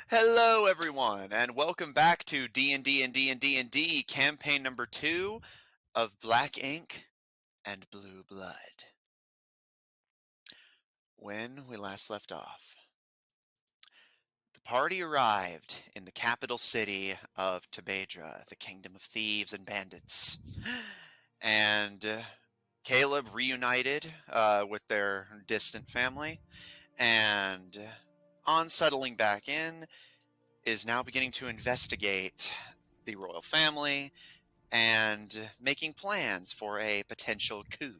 Hello, everyone, and welcome back to D&D&D&D&D campaign number 2 of Black Ink and Blue Blood. When we last left off, the party arrived in the capital city of Tebedra, the kingdom of thieves and bandits, and Caleb reunited with their distant family, and on settling back in, is now beginning to investigate the royal family and making plans for a potential coup.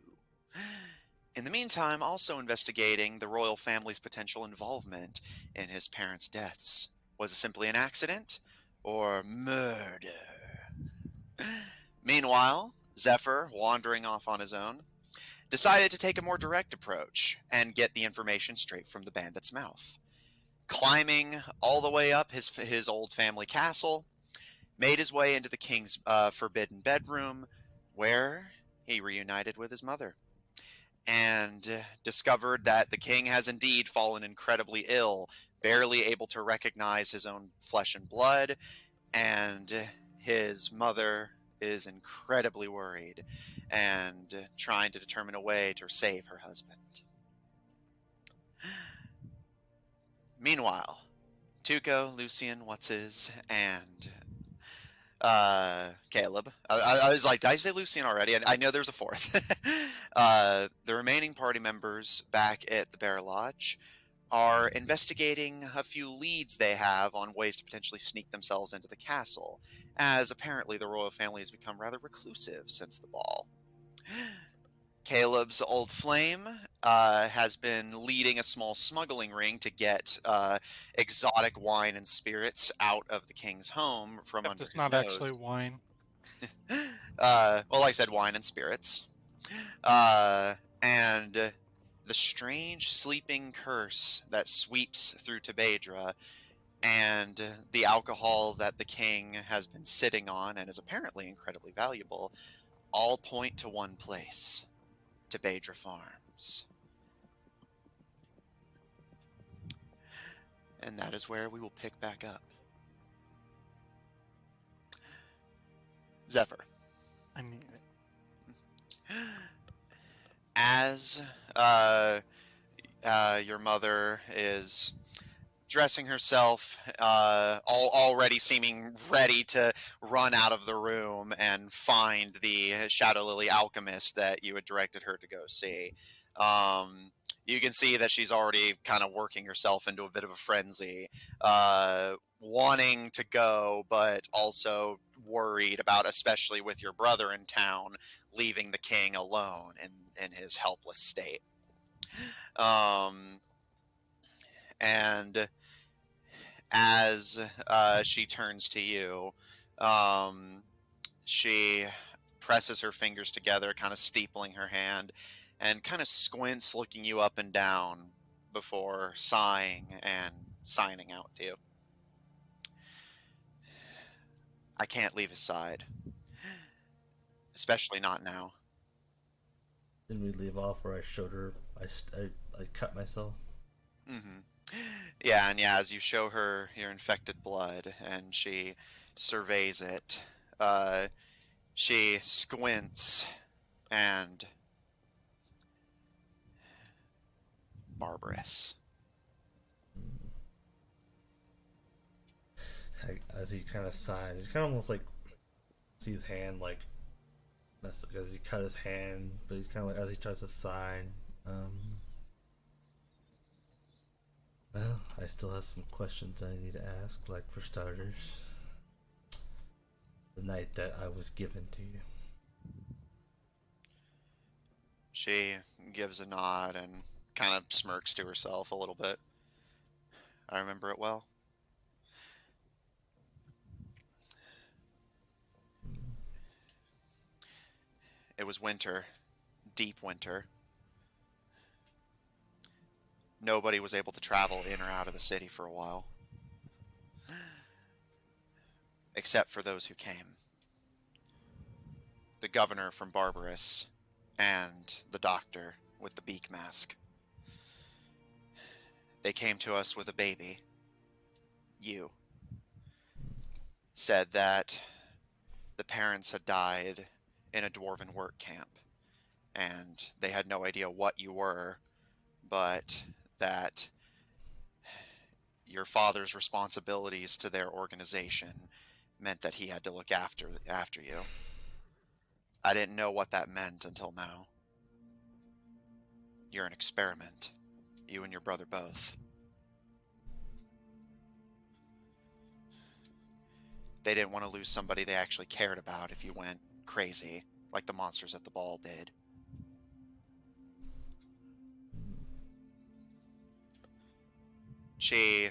In the meantime, also investigating the royal family's potential involvement in his parents' deaths. Was it simply an accident or murder? Meanwhile, Zephyr, wandering off on his own, decided to take a more direct approach and get the information straight from the bandit's mouth. Climbing all the way up his old family castle, made his way into the king's forbidden bedroom, where he reunited with his mother, and discovered that the king has indeed fallen incredibly ill, barely able to recognize his own flesh and blood, and his mother is incredibly worried and trying to determine a way to save her husband. Meanwhile, Tuco, Lucian, What's-His, and Caleb. I was like, did I say Lucian already? I know there's a fourth. The remaining party members back at the Bear Lodge are investigating a few leads they have on ways to potentially sneak themselves into the castle, as apparently the royal family has become rather reclusive since the ball. Caleb's old flame has been leading a small smuggling ring to get exotic wine and spirits out of the king's home from Except under it's his not actually nose. wine. Well, I said wine and spirits. And the strange sleeping curse that sweeps through Tebedra and the alcohol that the king has been sitting on and is apparently incredibly valuable all point to one place. Tebedra Farms. And that is where we will pick back up. Zephyr. I knew it. As your mother is dressing herself, already seeming ready to run out of the room and find the Shadow Lily alchemist that you had directed her to go see. You can see that she's already kind of working herself into a bit of a frenzy, wanting to go, but also worried about, especially with your brother in town, leaving the king alone in his helpless state. And as she turns to you, she presses her fingers together, kind of steepling her hand, and kind of squints, looking you up and down before sighing and signing out to you. I can't leave his side, especially not now. Didn't we leave off where I showed her I cut myself? Mm-hmm. Yeah, and yeah, as you show her your infected blood and she surveys it, she squints and barbarous. As he kind of sighs, he's kind of almost like see his hand like as he cut his hand, but he's kind of like as he tries to sigh. Um, well, I still have some questions I need to ask. Like for starters, the night that I was given to you. She gives a nod and kind of smirks to herself a little bit. I remember it well. It was winter, deep winter. Nobody was able to travel in or out of the city for a while, except for those who came. The governor from Barbarous and the doctor with the beak mask. They came to us with a baby, you, said that the parents had died in a dwarven work camp, and they had no idea what you were, but that your father's responsibilities to their organization meant that he had to look after you. I didn't know what that meant until now. You're an experiment. You and your brother both. They didn't want to lose somebody they actually cared about if you went crazy, like the monsters at the ball did. She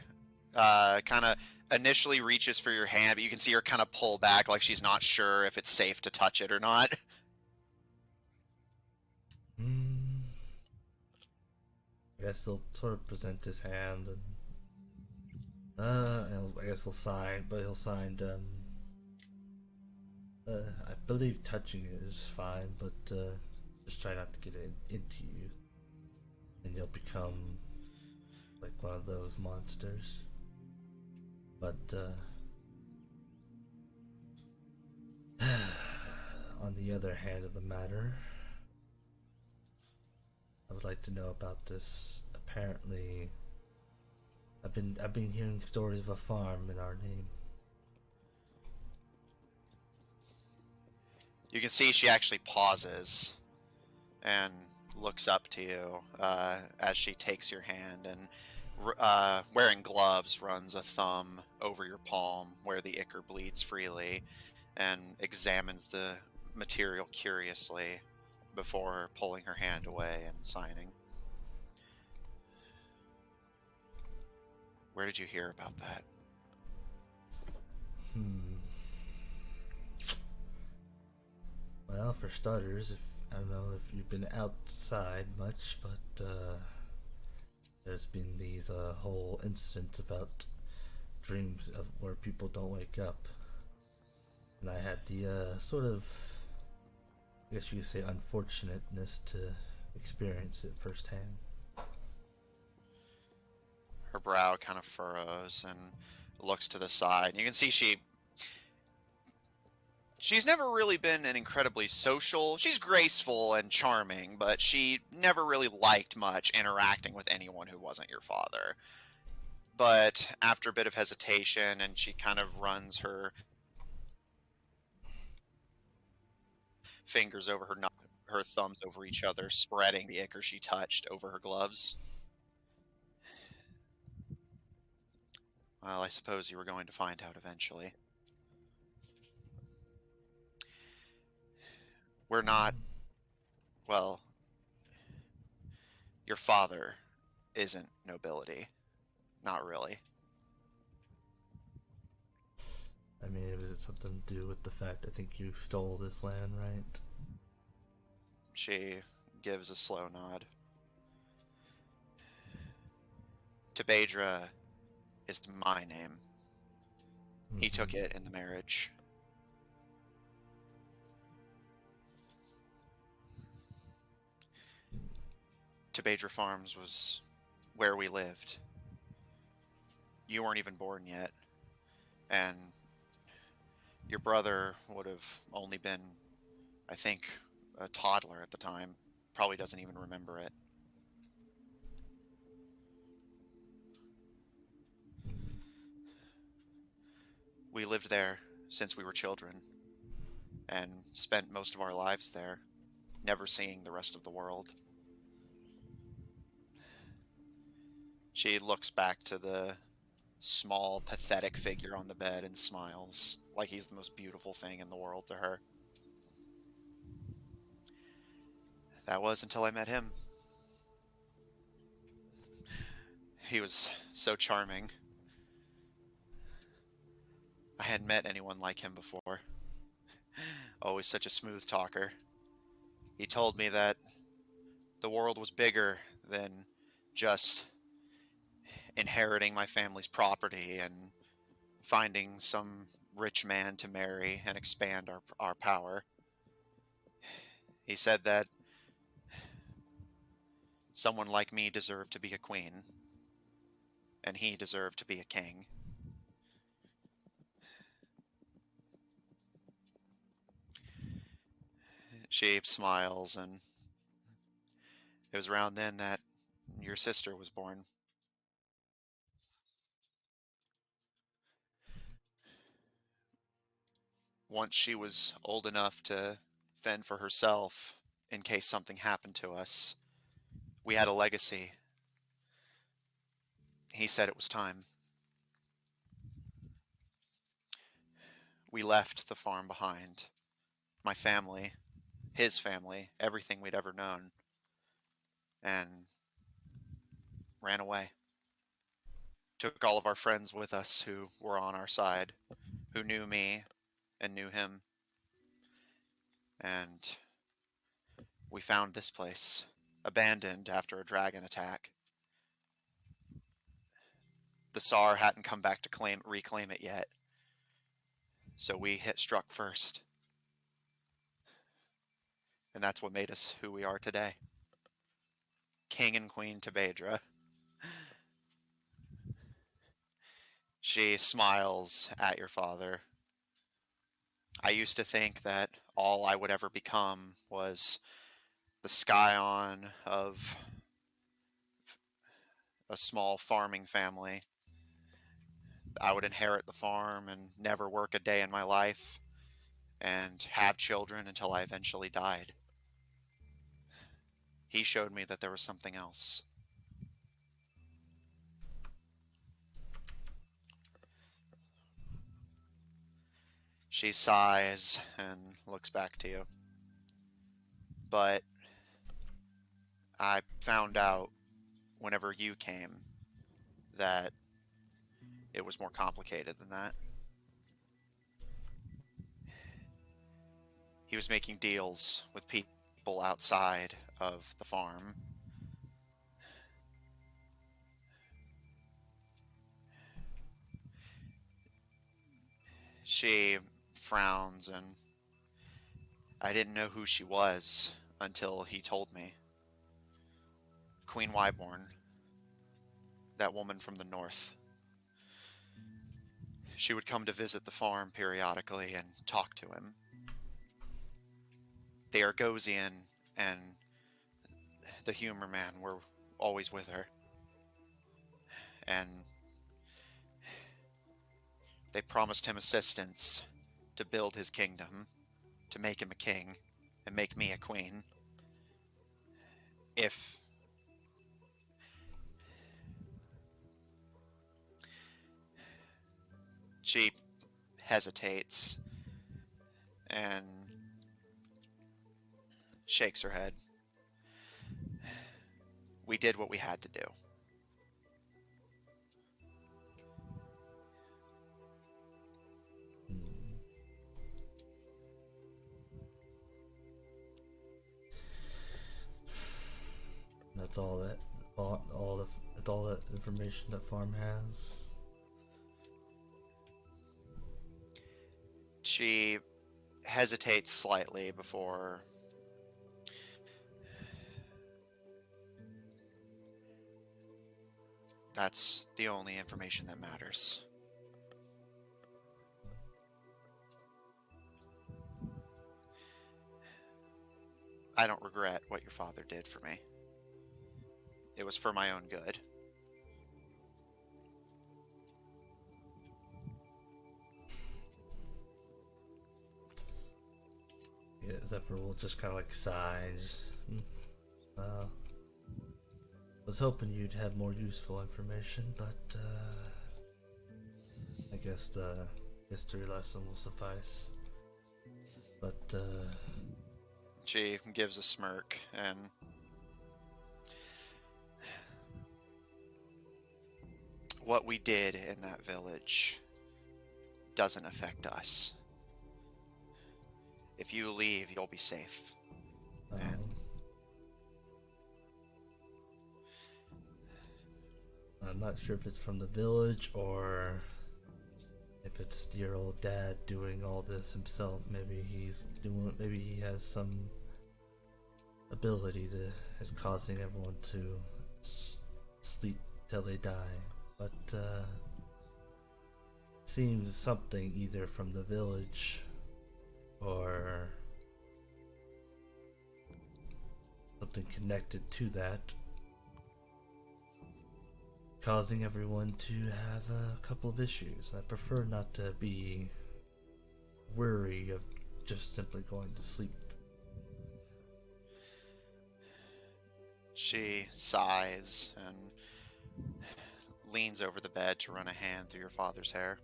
kind of initially reaches for your hand, but you can see her kind of pull back like she's not sure if it's safe to touch it or not. I guess he'll sort of present his hand and I guess he'll sign, but he'll sign I believe touching it is fine, but just try not to get it into you, and you'll become like one of those monsters. But on the other hand of the matter, I would like to know about this. Apparently, I've been hearing stories of a farm in our name. You can see she actually pauses and looks up to you as she takes your hand, and wearing gloves, runs a thumb over your palm where the ichor bleeds freely and examines the material curiously before pulling her hand away and signing. Where did you hear about that? Well, for starters, I don't know if you've been outside much, but there's been these whole incidents about dreams of where people don't wake up, and I had the sort of, I guess you could say, unfortunateness to experience it firsthand. Her brow kind of furrows and looks to the side. You can see she's never really been an incredibly social. She's graceful and charming, but she never really liked much interacting with anyone who wasn't your father. But after a bit of hesitation, and she kind of runs her fingers over her thumbs over each other, spreading the ichor she touched over her gloves. Well, I suppose you were going to find out eventually. We're not... Well, your father isn't nobility. Not really. I mean, was it something to do with the fact I think you stole this land, right? She gives a slow nod. Tebedra is my name. He took it in the marriage. Tebedra Farms was where we lived. You weren't even born yet, and your brother would have only been, I think, a toddler at the time. Probably doesn't even remember it. We lived there since we were children, and spent most of our lives there, never seeing the rest of the world. She looks back to the small, pathetic figure on the bed and smiles, like he's the most beautiful thing in the world to her. That was until I met him. He was so charming. I hadn't met anyone like him before. Always such a smooth talker. He told me that the world was bigger than just inheriting my family's property and finding some rich man to marry and expand our power. He said that someone like me deserved to be a queen, and he deserved to be a king. She smiles, and it was around then that your sister was born. Once she was old enough to fend for herself in case something happened to us, we had a legacy. He said it was time. We left the farm behind. My family, his family, everything we'd ever known, and ran away. Took all of our friends with us who were on our side, who knew me and knew him. And we found this place, abandoned after a dragon attack. The Tsar hadn't come back to reclaim it yet, so we struck first. And that's what made us who we are today. King and Queen Tebedra. She smiles at your father. I used to think that all I would ever become was the scion of a small farming family. I would inherit the farm and never work a day in my life and have children until I eventually died. He showed me that there was something else. She sighs and looks back to you. But I found out whenever you came that it was more complicated than that. He was making deals with people outside of the farm. She frowns, and I didn't know who she was until he told me. Queen Wyborn, that woman from the north. She would come to visit the farm periodically and talk to him. The Argosian and the Humor Man were always with her. And they promised him assistance to build his kingdom, to make him a king, and make me a queen. If she hesitates and shakes her head. We did what we had to do. That's all that information that farm has. She hesitates slightly before that's the only information that matters. I don't regret what your father did for me. It was for my own good. Yeah, Zephyr will just kind of like sigh. Was hoping you'd have more useful information, but I guess the history lesson will suffice. But She gives a smirk, and what we did in that village doesn't affect us. If you leave, you'll be safe. And I'm not sure if it's from the village or if it's your old dad doing all this himself. Maybe he has some ability that is causing everyone to sleep till they die. But seems something either from the village or something connected to that, causing everyone to have a couple of issues. I prefer not to be wary of just simply going to sleep. She sighs and leans over the bed to run a hand through your father's hair.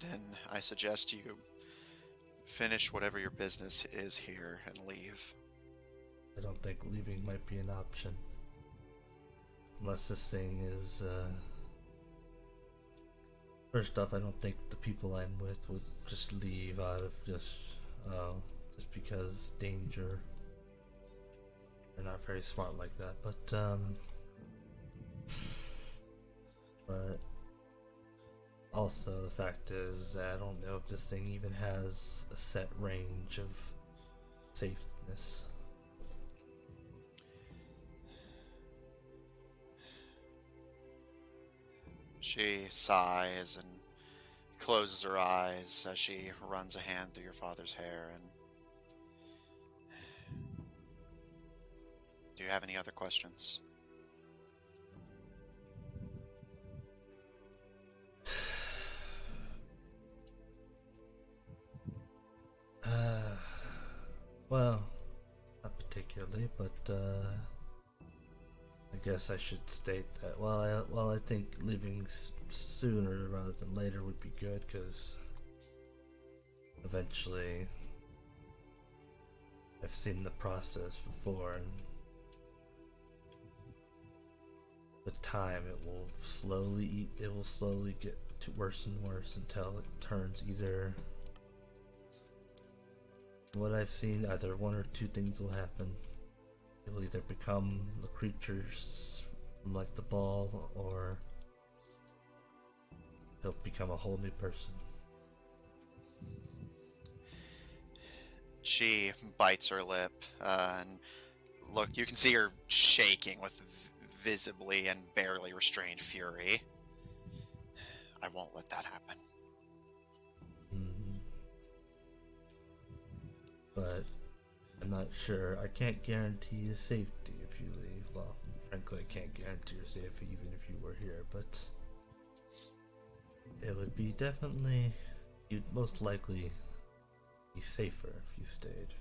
Then I suggest you finish whatever your business is here and leave. I don't think leaving might be an option. Unless this thing is, first off, I don't think the people I'm with would just leave out of just because danger. They're not very smart like that, but also the fact is that I don't know if this thing even has a set range of safeness. She sighs and closes her eyes as she runs a hand through your father's hair. And do you have any other questions? Well, not particularly, but I guess I should state that. Well, I think leaving sooner rather than later would be good, because eventually I've seen the process before, and the time it will slowly get to worse and worse until it turns either. What I've seen, either one or two things will happen. It will either become the creatures from like the ball, or he'll become a whole new person. She bites her lip, and look, you can see her shaking with visibly and barely restrained fury. I won't let that happen. But I'm not sure. I can't guarantee your safety if you leave. Well, frankly, I can't guarantee your safety even if you were here, but it would be definitely, you'd most likely be safer if you stayed.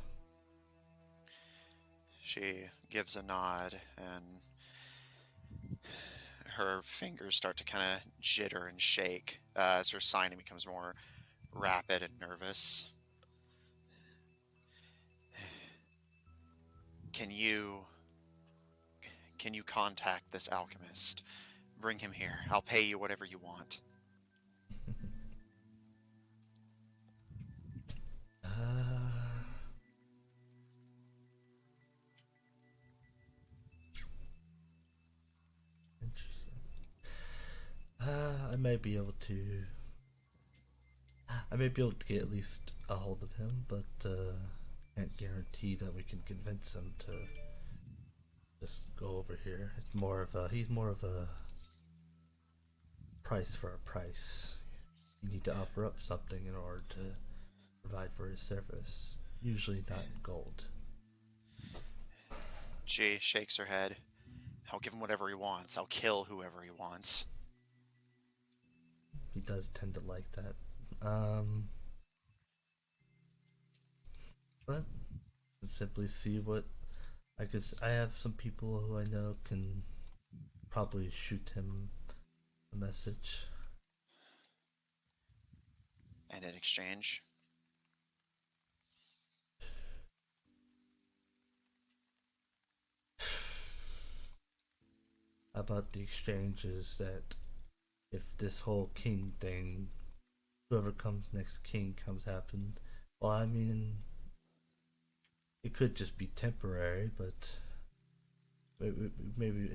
She gives a nod, and her fingers start to kind of jitter and shake as her signing becomes more rapid and nervous. Can you contact this alchemist? Bring him here. I'll pay you whatever you want. Interesting. I may be able to get at least a hold of him, but can't guarantee that we can convince him to just go over here. He's more of a price for a price. You need to offer up something in order to provide for his service. Usually not in gold. She shakes her head. I'll give him whatever he wants. I'll kill whoever he wants. He does tend to like that. But simply see what I have some people who I know can probably shoot him a message. And in exchange? How about the exchange is that if this whole king thing, whoever comes next king happen, well, I mean, it could just be temporary, but maybe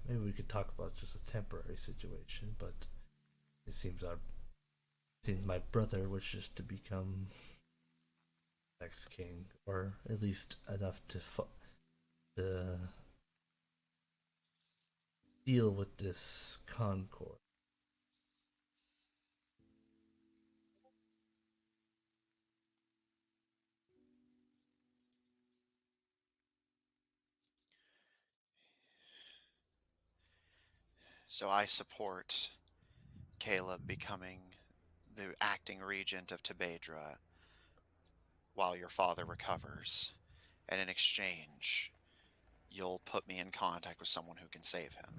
we could talk about just a temporary situation. But it seems my brother wishes to become next king, or at least enough to deal with this concord. So I support Caleb becoming the acting regent of Tebedra while your father recovers. And in exchange, you'll put me in contact with someone who can save him.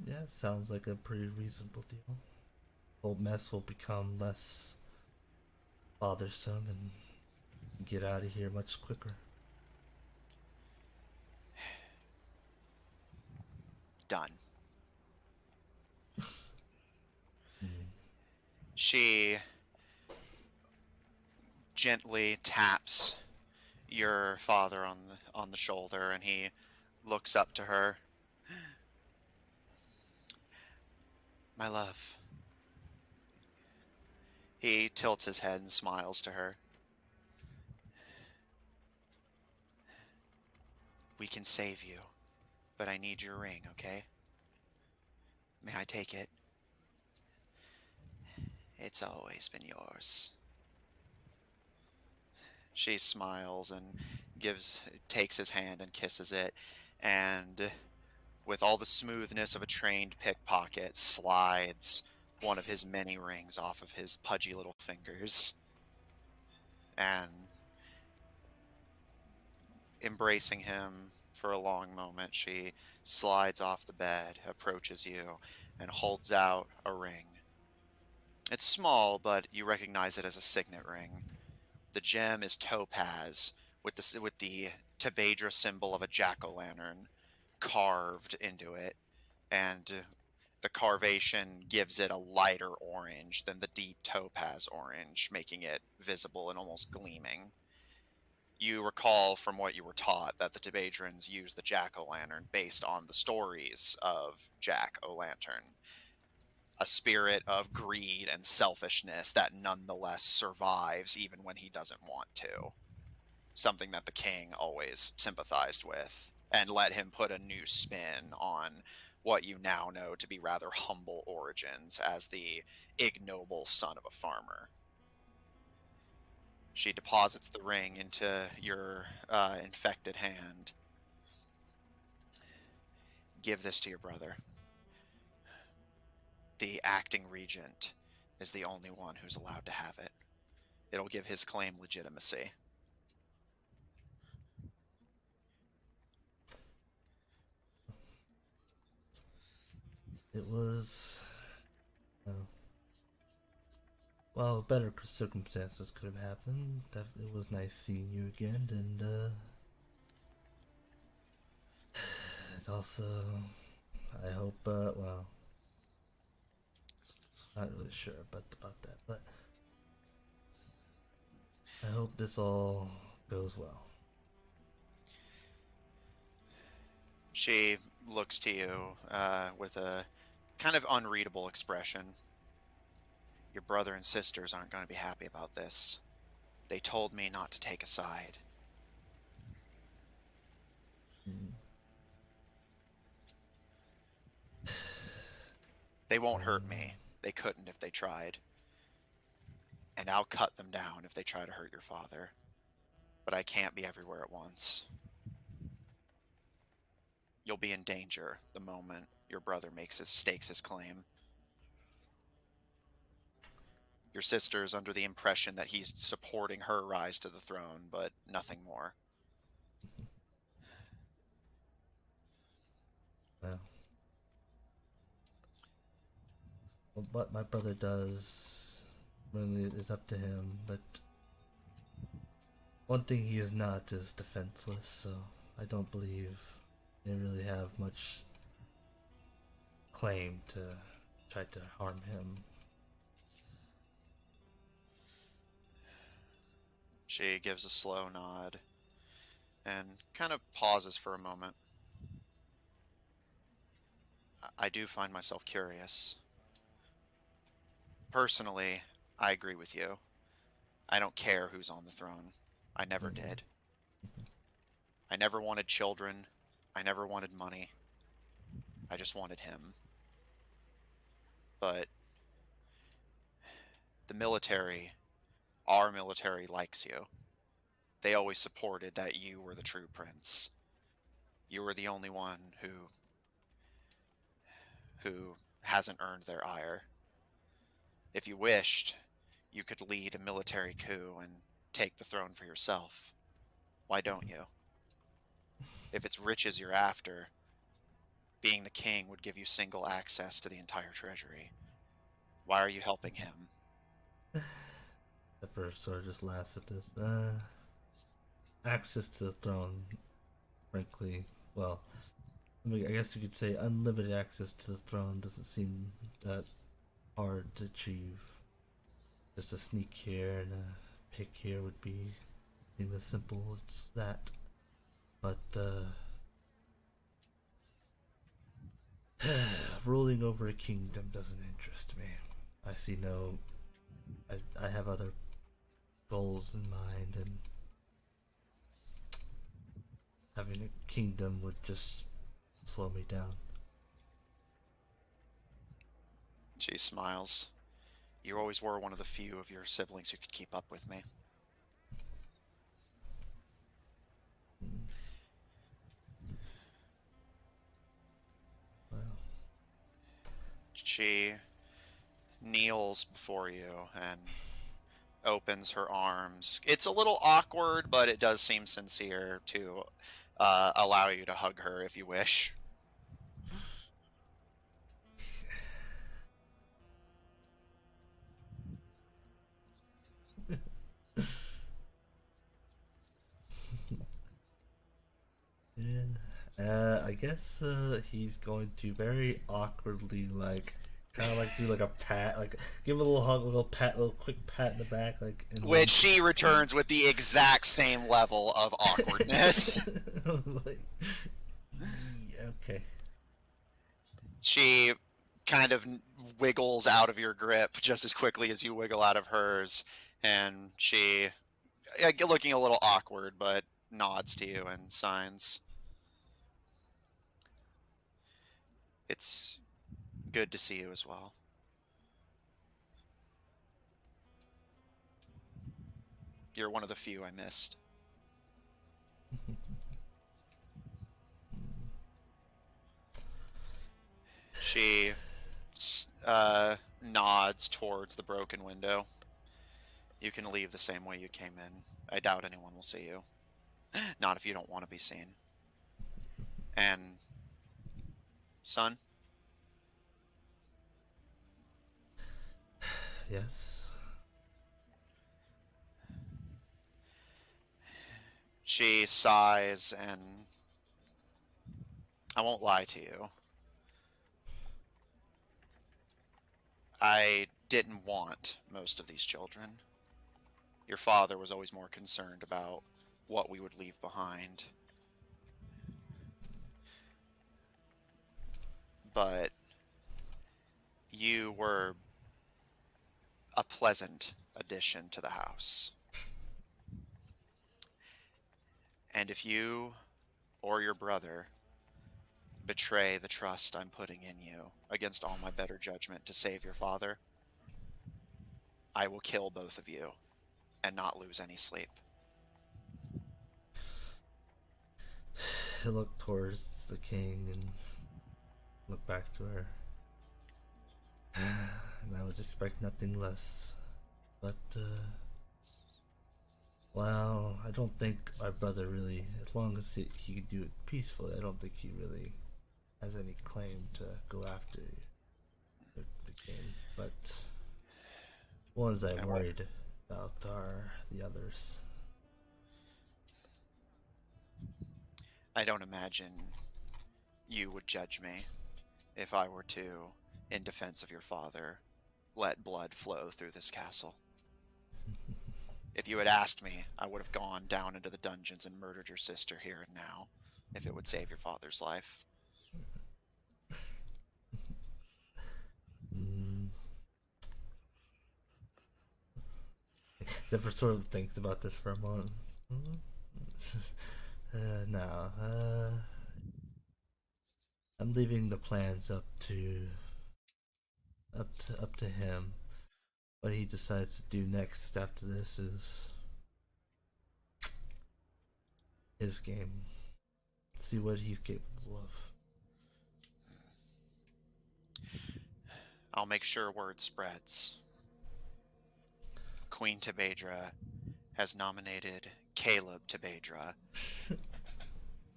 Yeah, sounds like a pretty reasonable deal. Whole mess will become less bothersome and get out of here much quicker. Done. Mm. She gently taps your father on the shoulder, and he looks up to her. My love. He tilts his head and smiles to her. We can save you, but I need your ring, okay? May I take it? It's always been yours. She smiles and takes his hand and kisses it, and with all the smoothness of a trained pickpocket, slides one of his many rings off of his pudgy little fingers. And embracing him for a long moment, she slides off the bed, approaches you, and holds out a ring. It's small, but you recognize it as a signet ring. The gem is topaz, with the Tebedra symbol of a jack-o'-lantern carved into it, and the carvation gives it a lighter orange than the deep topaz orange, making it visible and almost gleaming. You recall from what you were taught that the Tebedrans use the jack-o'-lantern based on the stories of Jack-o'-lantern, a spirit of greed and selfishness that nonetheless survives even when he doesn't want to. Something that the king always sympathized with, and let him put a new spin on what you now know to be rather humble origins as the ignoble son of a farmer. She deposits the ring into your infected hand. Give this to your brother. The acting regent is the only one who's allowed to have it. It'll give his claim legitimacy. It was. Well, better circumstances could have happened. It was nice seeing you again, and it also, I hope. Well, not really sure about that, but I hope this all goes well. She looks to you with a kind of unreadable expression. Your brother and sisters aren't going to be happy about this. They told me not to take a side. Mm. They won't hurt me. They couldn't if they tried. And I'll cut them down if they try to hurt your father. But I can't be everywhere at once. You'll be in danger the moment your brother stakes his claim. Your sister's under the impression that he's supporting her rise to the throne, but nothing more. Well, what my brother does really is up to him, but one thing he is not is defenseless, so I don't believe they really have much claim to try to harm him. She gives a slow nod and kind of pauses for a moment. I do find myself curious. Personally, I agree with you. I don't care who's on the throne. I never did. I never wanted children. I never wanted money. I just wanted him. But the military Our military likes you. They always supported that you were the true prince. You were the only one who hasn't earned their ire. If you wished, you could lead a military coup and take the throne for yourself. Why don't you? If it's riches you're after, being the king would give you single access to the entire treasury. Why are you helping him? The first sort of just laughs at this. Access to the throne, frankly, well, I mean, I guess you could say unlimited access to the throne doesn't seem that hard to achieve. Just a sneak here and a pick here would be seem as simple as that. But ruling over a kingdom doesn't interest me. I see no. I have other goals in mind, and having a kingdom would just slow me down. She smiles. You always were one of the few of your siblings who could keep up with me. Mm. Well, She kneels before you and opens her arms. It's a little awkward, but it does seem sincere to allow you to hug her if you wish. yeah. I guess he's going to very awkwardly, like, kind of like do like a pat, like give a little hug, a little pat, a little quick pat in the back, like. And Which she returns with the exact same level of awkwardness. like, yeah, okay. She kind of wiggles out of your grip just as quickly as you wiggle out of hers, and she, looking a little awkward, but nods to you and signs. It's good to see you as well. You're one of the few I missed. She nods towards the broken window. You can leave the same way you came in. I doubt anyone will see you. Not if you don't want to be seen. And, son, Yes. she sighs, and I won't lie to you. I didn't want most of these children. Your father was always more concerned about what we would leave behind. But you were a pleasant addition to the house. And if you or your brother betray the trust I'm putting in you against all my better judgment to save your father, I will kill both of you and not lose any sleep. I look towards the king and look back to her. And I would expect nothing less. But, well, I don't think our brother really, as long as he could do it peacefully, I don't think he really has any claim to go after the king. But ones I'm worried about are the others. I don't imagine you would judge me if I were to, in defense of your father, let blood flow through this castle. If you had asked me, I would have gone down into the dungeons and murdered your sister here and now, if it would save your father's life. Zephyr sort of thinks about this for a moment. No, I'm leaving the plans up to him. what he decides to do next after this is his game. See what he's capable of. I'll make sure word spreads. Queen Tebedra has nominated Caleb Tebedra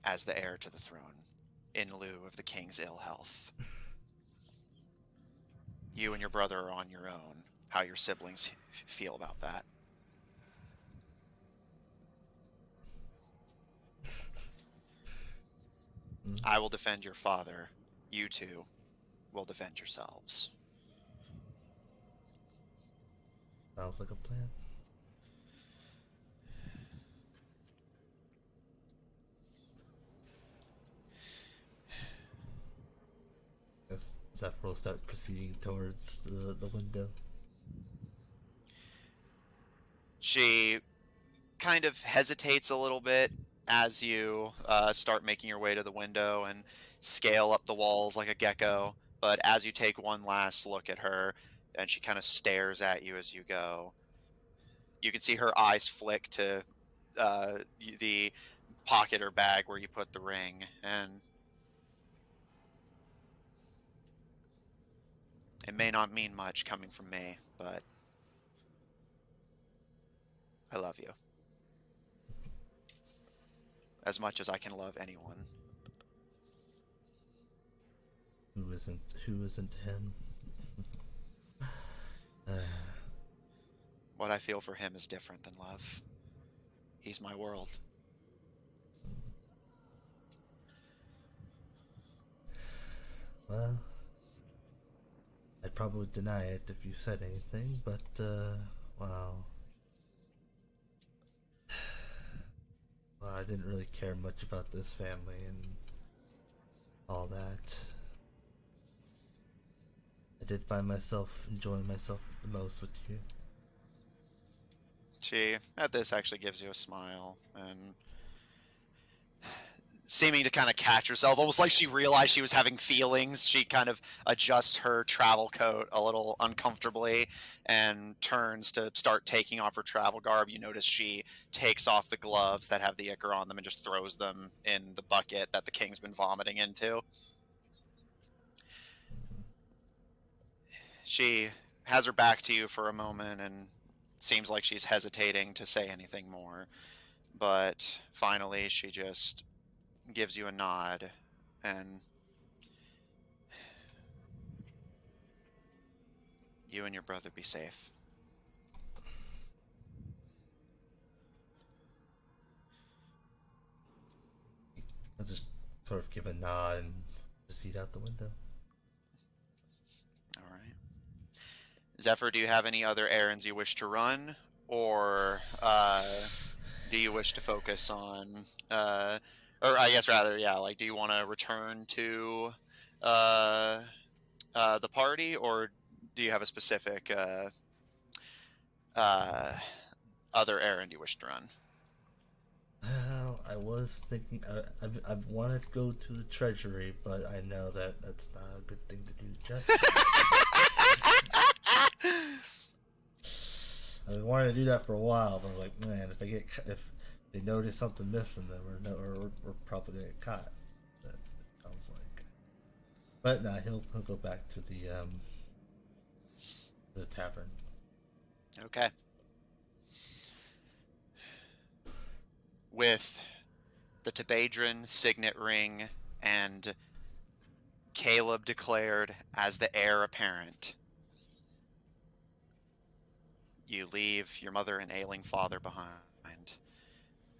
as the heir to the throne in lieu of the king's ill health. You and your brother are on your own. How your siblings feel about that? I will defend your father. You two will defend yourselves. Sounds like a plan. Guess Zephyr will start proceeding towards the window. She kind of hesitates a little bit as you start making your way to the window and scale up the walls like a gecko. But as you take one last look at her, and she kind of stares at you as you go, you can see her eyes flick to the pocket or bag where you put the ring, and it may not mean much coming from me, but I love you. As much as I can love anyone. Who isn't him? What I feel for him is different than love. He's my world. Well, I'd probably deny it if you said anything, but, well, I didn't really care much about this family and all that. I did find myself enjoying myself the most with you. She, at this, actually gives you a smile, and seeming to kind of catch herself, almost like she realized she was having feelings, she kind of adjusts her travel coat a little uncomfortably and turns to start taking off her travel garb. You notice she takes off the gloves that have the ichor on them and just throws them in the bucket that the king's been vomiting into. She has her back to you for a moment and seems like she's hesitating to say anything more, but finally she just gives you a nod and you and your brother be safe. I'll just sort of give a nod and proceed out the window. All right. Zephyr, do you have any other errands you wish to run, or do you wish to focus on, or I guess rather, yeah, like, do you want to return to the party, or do you have a specific other errand you wish to run? Well, I was thinking I wanted to go to the treasury, but I know that that's not a good thing to do just. I wanted to do that for a while, but I'm like, man, if they notice something missing, then we're probably gonna get caught. That sounds like. But nah, he'll go back to the tavern. Okay. With the Tebadran signet ring and Caleb declared as the heir apparent, you leave your mother and ailing father behind.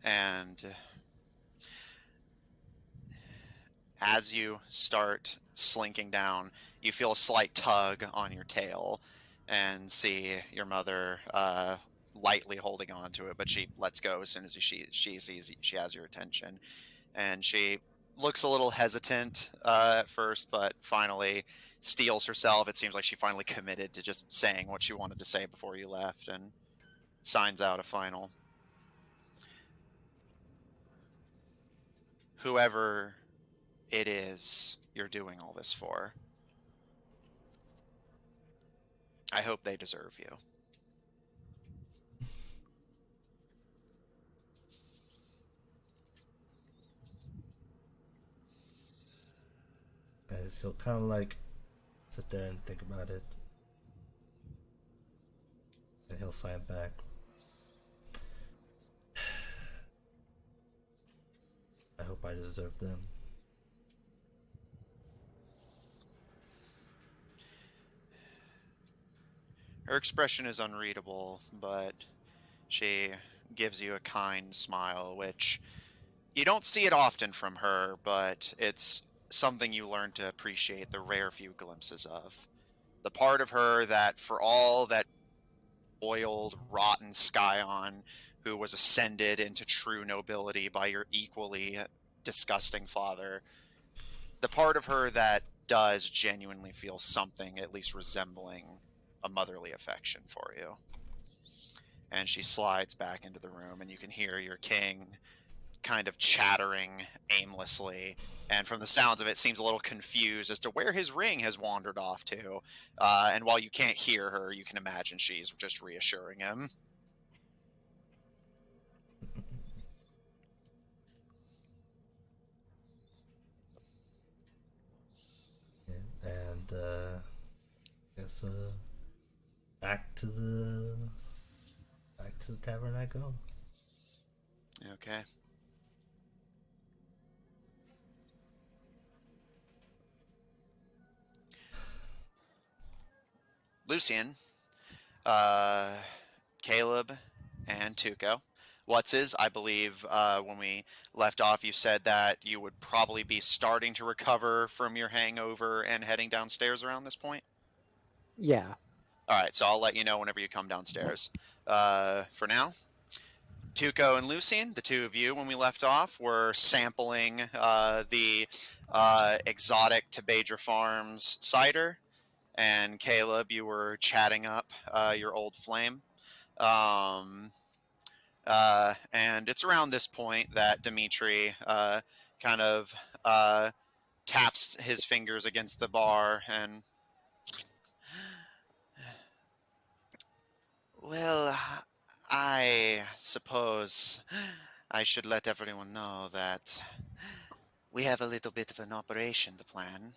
And as you start slinking down, you feel a slight tug on your tail and see your mother lightly holding on to it, but she lets go as soon as she sees she has your attention. And she looks a little hesitant at first, but finally steels herself. It seems like she finally committed to just saying what she wanted to say before you left and signs out a final. Whoever it is you're doing all this for, I hope they deserve you. is he'll kind of like sit there and think about it, and he'll sign back. I hope I deserve them. Her expression is unreadable, but she gives you a kind smile, which you don't see it often from her, but it's something you learn to appreciate the rare few glimpses of. The part of her that, for all that oiled, rotten Scion, who was ascended into true nobility by your equally disgusting father, the part of her that does genuinely feel something, at least resembling a motherly affection for you. And she slides back into the room, and you can hear your king kind of chattering aimlessly, and from the sounds of it, seems a little confused as to where his ring has wandered off to. And while you can't hear her, you can imagine she's just reassuring him. Yeah, and I guess back to the tavern I go. Okay. Lucian, Caleb, and Tuco. I believe when we left off, you said that you would probably be starting to recover from your hangover and heading downstairs around this point. Yeah. All right, so I'll let you know whenever you come downstairs. For now, Tuco and Lucian, the two of you, when we left off, were sampling the exotic Tabedra Farms cider, and Caleb, you were chatting up your old flame. And it's around this point that Dimitri kind of taps his fingers against the bar and... Well, I suppose I should let everyone know that we have a little bit of an operation to plan.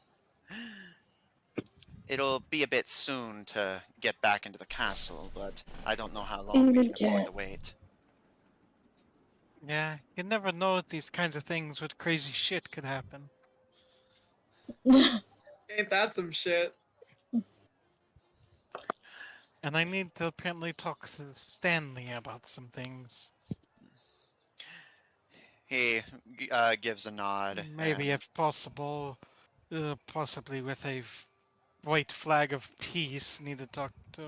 It'll be a bit soon to get back into the castle, but I don't know how long we can afford to wait. Yeah, you never know with these kinds of things what crazy shit could happen. Ain't that some shit? And I need to apparently talk to Stanley about some things. He gives a nod. Maybe, And if possible, possibly with a white flag of peace, need to talk to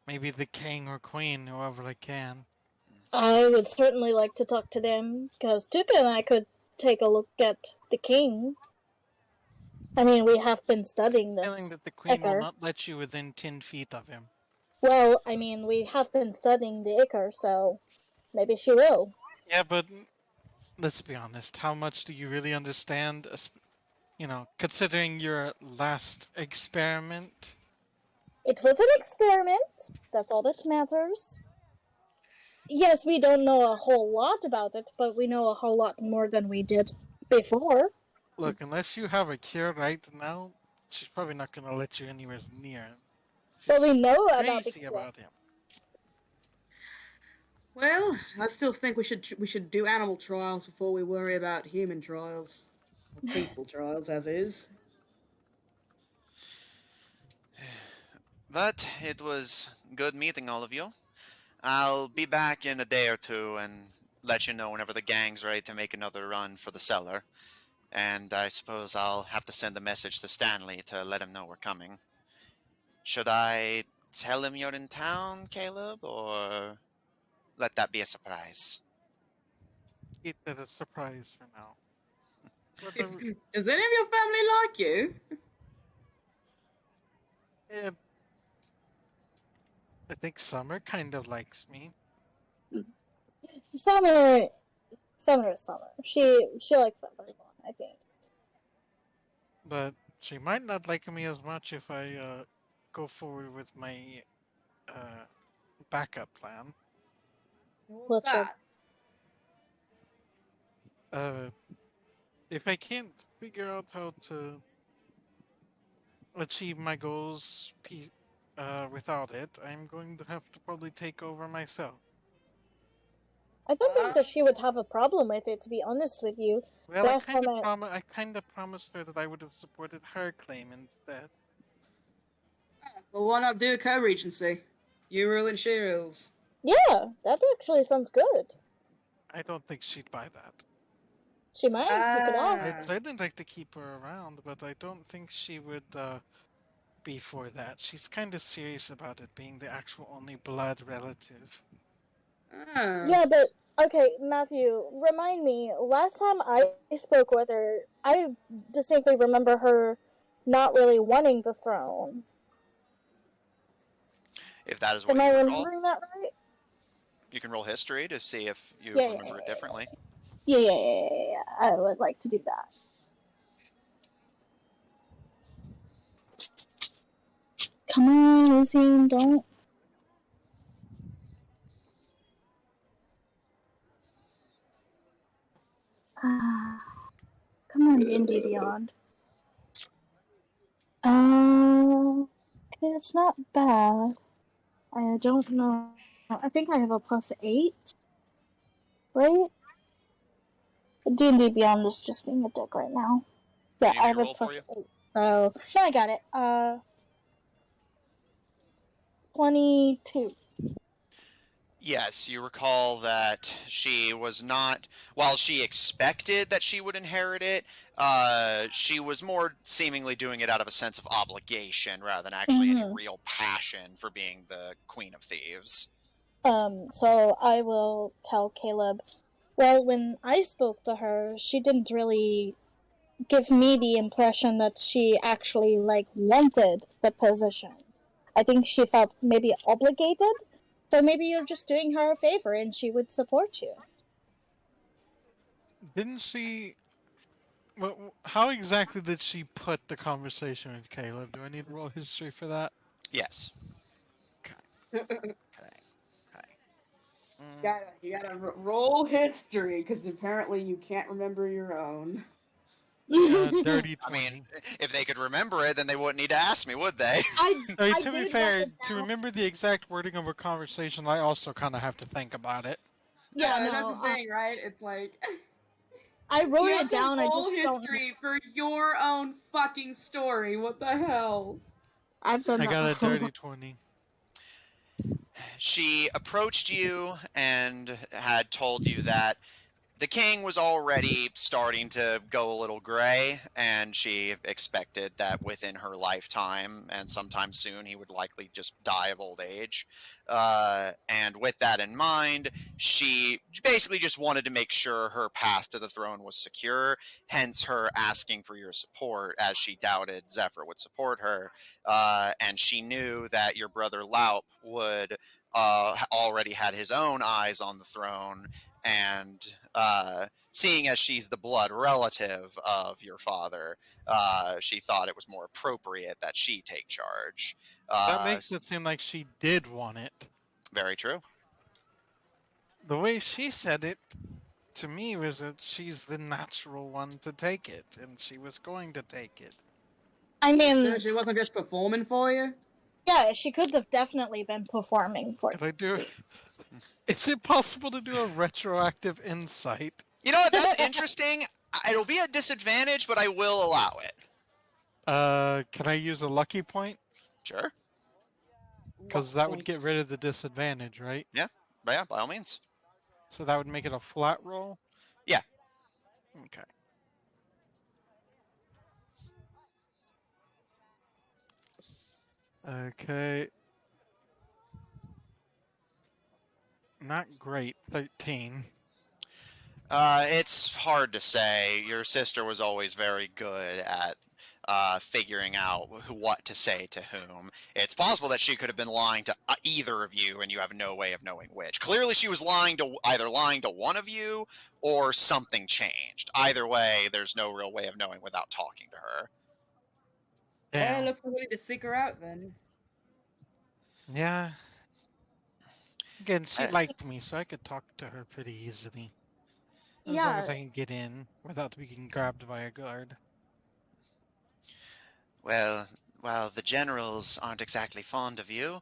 maybe the king or queen, whoever I can. I would certainly like to talk to them, because Tuka and I could take a look at the king. I mean, we have been studying Feeling this that the queen will Ichor. not let you within 10 feet of him. Well, I mean, we have been studying the Ichor, so maybe she will. Yeah, but let's be honest. How much do you really understand? You know, considering your last experiment. It was an experiment. That's all that matters. Yes, we don't know a whole lot about it, but we know a whole lot more than we did before. Look, unless you have a cure right now, she's probably not going to let you anywhere near him. But we know She's about the crazy cure. about him. Well, I still think we should do animal trials before we worry about human trials. Or people trials, as is. But it was good meeting all of you. I'll be back in a day or two and let you know whenever the gang's ready to make another run for the cellar. And I suppose I'll have to send a message to Stanley to let him know we're coming. Should I tell him you're in town, Caleb, or let that be a surprise? Keep that a surprise for now. Does any of your family like you? Yeah, I think Summer kind of likes me. Summer is Summer. She likes everyone, I think. But she might not like me as much if I go forward with my backup plan. What's that? If I can't figure out how to achieve my goals without it, I'm going to have to probably take over myself. I don't think that she would have a problem with it, to be honest with you. Well, Last time I kind of promised her that I would have supported her claim instead. Well, why not do a co-regency? You rule and she rules. Yeah, that actually sounds good. I don't think she'd buy that. She might, you could ask. I'd certainly like to keep her around, but I don't think she would be for that. She's kind of serious about it being the actual only blood relative. Yeah, but okay, Matthew, remind me, last time I spoke with her, I distinctly remember her not really wanting the throne. If that is what Am I you recall, remembering that right? you can roll history to see if you Yeah, remember it differently. Yeah. I would like to do that. Come on, Lucy, don't. Come on, D&D Beyond. Okay, it's not bad. I don't know. I think I have a +8, right? D&D Beyond is just being a dick right now. Yeah, I have a +8. So, yeah, I got it. 22. Yes, you recall that she was not, while she expected that she would inherit it, she was more seemingly doing it out of a sense of obligation rather than actually any real passion for being the Queen of Thieves. So I will tell Caleb, well, when I spoke to her, she didn't really give me the impression that she actually, wanted the position. I think she felt maybe obligated. So maybe you're just doing her a favor and she would support you. Didn't she... Well, how exactly did she put the conversation with Caleb? Do I need to roll history for that? Yes. Okay. You gotta roll history, because apparently you can't remember your own. Dirty 20. I mean, if they could remember it, then they wouldn't need to ask me, would they? To be fair, to remember the exact wording of a conversation, I also kind of have to think about it. Yeah, no, that's the thing, right? It's like... I wrote it down, I just history for your own fucking story. What the hell? I've done I that got before. a dirty 20. She approached you and had told you that the king was already starting to go a little gray, and she expected that within her lifetime and sometime soon he would likely just die of old age. And with that in mind, she basically just wanted to make sure her path to the throne was secure, hence her asking for your support, as she doubted Zephyr would support her. And she knew that your brother Laup would already had his own eyes on the throne, and seeing as she's the blood relative of your father, she thought it was more appropriate that she take charge. That makes it seem like she did want it. Very true. The way she said it to me was that she's the natural one to take it, and she was going to take it. I mean... So she wasn't just performing for you? Yeah, she could have definitely been performing for you. Could I do it? Is it possible to do a retroactive insight? You know what? That's interesting. It'll be a disadvantage, but I will allow it. Can I use a lucky point? Sure. Because that would get rid of the disadvantage, right? Yeah, by all means. So that would make it a flat roll? Yeah. Okay. Okay. Not great. 13. It's hard to say. Your sister was always very good at figuring out what to say to whom. It's possible that she could have been lying to either of you, and you have no way of knowing which. Clearly, she was either lying to one of you, or something changed. Either way, there's no real way of knowing without talking to her. Yeah, it looks like we need to seek her out then. Yeah. Again, she liked me, so I could talk to her pretty easily. As long as I can get in without being grabbed by a guard. Well, Well, the generals aren't exactly fond of you.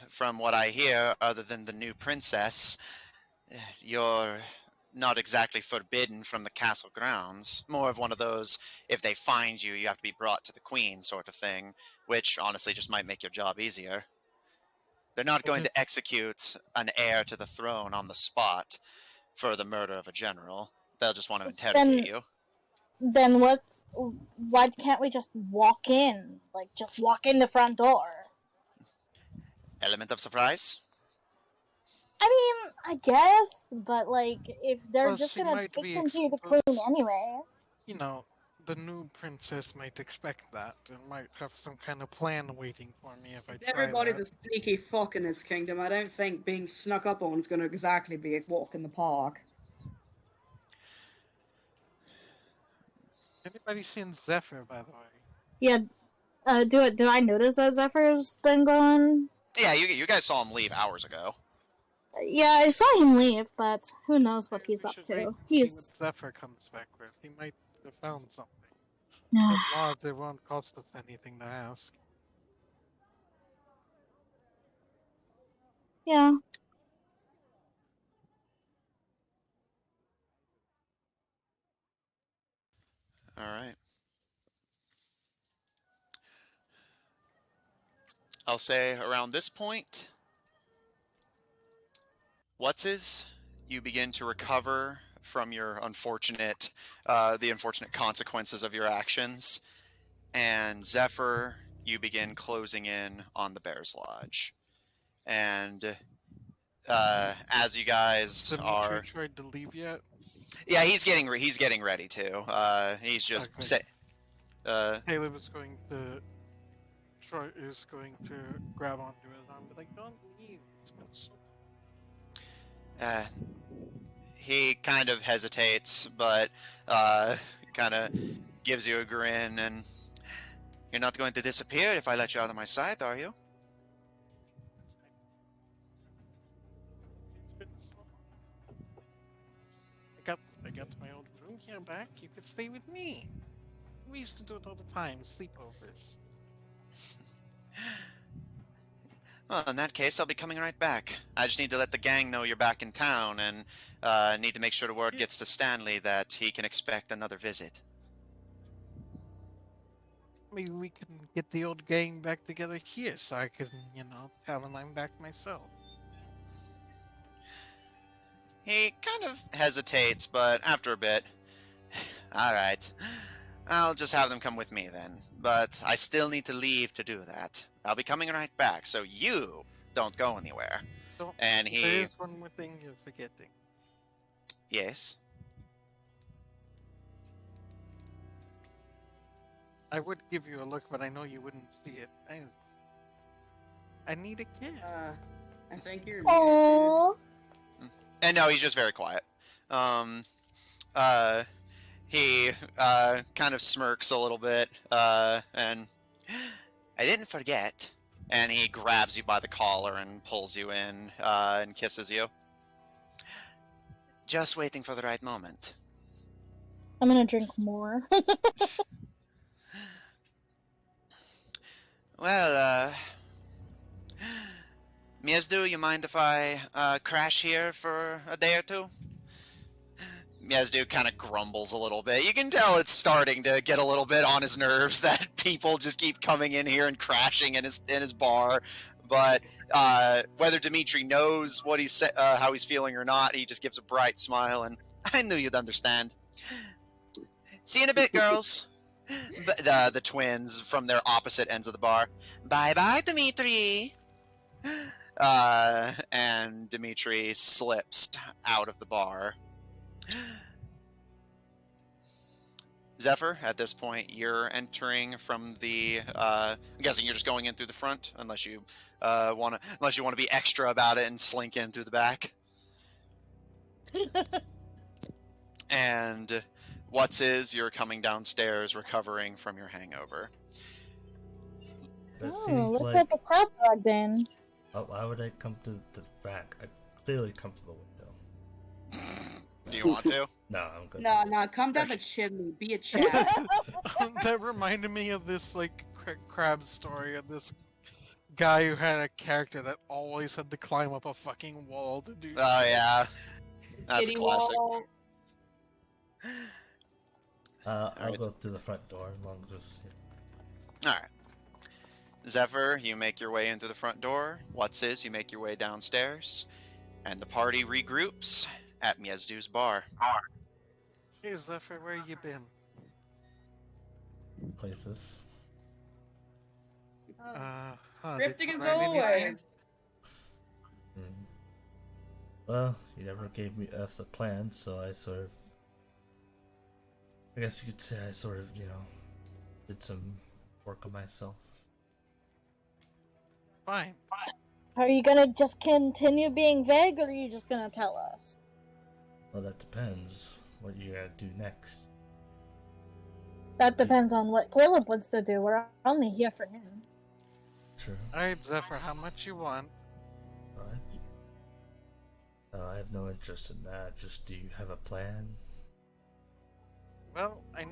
From what I hear, other than the new princess, you're not exactly forbidden from the castle grounds. More of one of those, if they find you, you have to be brought to the queen sort of thing, which honestly just might make your job easier. They're not Well, going to execute an heir to the throne on the spot for the murder of a general. They'll just want to interrogate Then you. then what? Why can't we just walk in? Like just walk in the front door. Element of surprise? I mean, I guess, but like if they're Plus, just she gonna might take be him to the queen exposed. anyway. You know, the new princess might expect that and might have some kind of plan waiting for me if I try Everybody's that. a sneaky fuck in this kingdom. I don't think being snuck up on is going to exactly be a walk in the park. Anybody seen Zephyr, by the way? Yeah. Did I notice that Zephyr's been gone? Yeah, you guys saw him leave hours ago. Yeah, I saw him leave, but who knows what Maybe he's we up should wait to. and see what He's Zephyr comes back with. He might have found something. If not, it won't cost us anything to ask. yeah. All right. I'll say around this point, you begin to recover from your the unfortunate consequences of your actions, and Zephyr, you begin closing in on the Bear's Lodge, and as you guys Dimitri are, tried to leave yet? yeah, he's getting ready to. He's just Okay. uh, Caleb is going to grab onto his arm, but like, don't leave. It's been so. uh, he kind of hesitates, but kind of gives you a grin, and you're not going to disappear if I let you out of my sight, are you? It's been so long. I got my old room here back. You could stay with me. We used to do it all the time, sleepovers. Well, in that case, I'll be coming right back. I just need to let the gang know you're back in town, and need to make sure the word gets to Stanley that he can expect another visit. Maybe we can get the old gang back together here so I can, tell them I'm back myself. He kind of hesitates, but after a bit, all right, I'll just have them come with me then. But I still need to leave to do that. I'll be coming right back, so you don't go anywhere. And he... There is one more thing you're forgetting. Yes? I would give you a look, but I know you wouldn't see it. I need a kiss. I think you're muted, Oh. And no, he's just very quiet. He kind of smirks a little bit, and I didn't forget. And he grabs you by the collar and pulls you in, and kisses you. Just waiting for the right moment. I'm gonna drink more. Well, Miezdu, you mind if I crash here for a day or two? Miezdu kind of grumbles a little bit. You can tell it's starting to get a little bit on his nerves that people just keep coming in here and crashing in his bar. But whether Dimitri knows what how he's feeling or not, he just gives a bright smile, and I knew you'd understand. See you in a bit, girls. The twins from their opposite ends of the bar. Bye-bye, Dimitri. And Dimitri slips out of the bar. Zephyr, at this point, you're entering from the. I'm guessing you're just going in through the front, unless you want to be extra about it and slink in through the back. And you're coming downstairs, recovering from your hangover. That Oh, seems look like. at the crab dog then. Why would I come to the back? I clearly come to the window. Do you want to? No, I'm good. No, come down the chimney. Be a chap. That reminded me of this crab story of this guy who had a character that always had to climb up a fucking wall to do. Oh yeah, that's a Kitty classic. wall. I'll Alright. go through the front door as long as it's. All right. Zephyr, you make your way into the front door. Whatsis, you make your way downstairs, and the party regroups at Miezdu's bar. Hey Zephyr, where you been? Places. Did Drifting you as learn anything? always. Mm. Well, you never gave me us a plan, so I sort of. I guess you could say I sort of, did some work on myself. Fine. Are you gonna just continue being vague, or are you just gonna tell us? Well, that depends. What you gotta do next. That depends on what Caleb wants to do. We're only here for him. True. Alright, Zephyr, how much you want? Alright. I have no interest in that. Just, do you have a plan? Well, I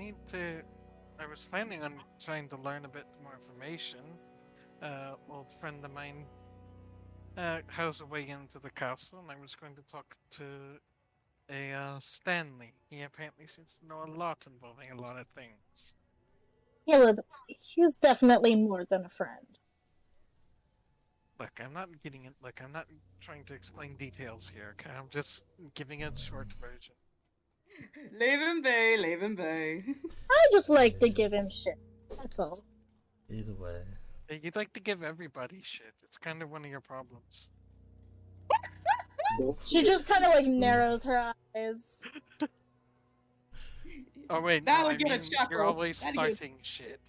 was planning on trying to learn a bit more information. Old friend of mine has a way into the castle, and I was going to talk to a Stanley. He apparently seems to know a lot involving a lot of things. Caleb, he's definitely more than a friend. Look, I'm not trying to explain details here, okay? I'm just giving a short version. Leave him be, leave him be. I just like to give him shit. That's all. Either way. Hey, you'd like to give everybody shit. It's kind of one of your problems. She just kind of like narrows her eyes. Oh wait, That no, would I get a mean, chuckle. you're always That'd get- starting shit.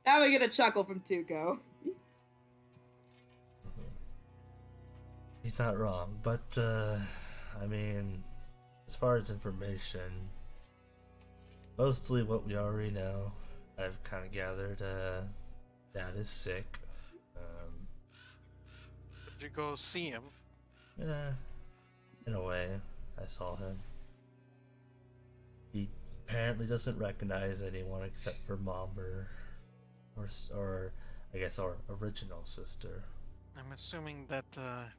Now we get a chuckle from Tuco. He's not wrong, but, I mean, as far as information, mostly what we already know, I've kind of gathered, Dad is sick. Did you go see him? Yeah, in a way, I saw him. He apparently doesn't recognize anyone except for Mom or I guess our original sister. I'm assuming that the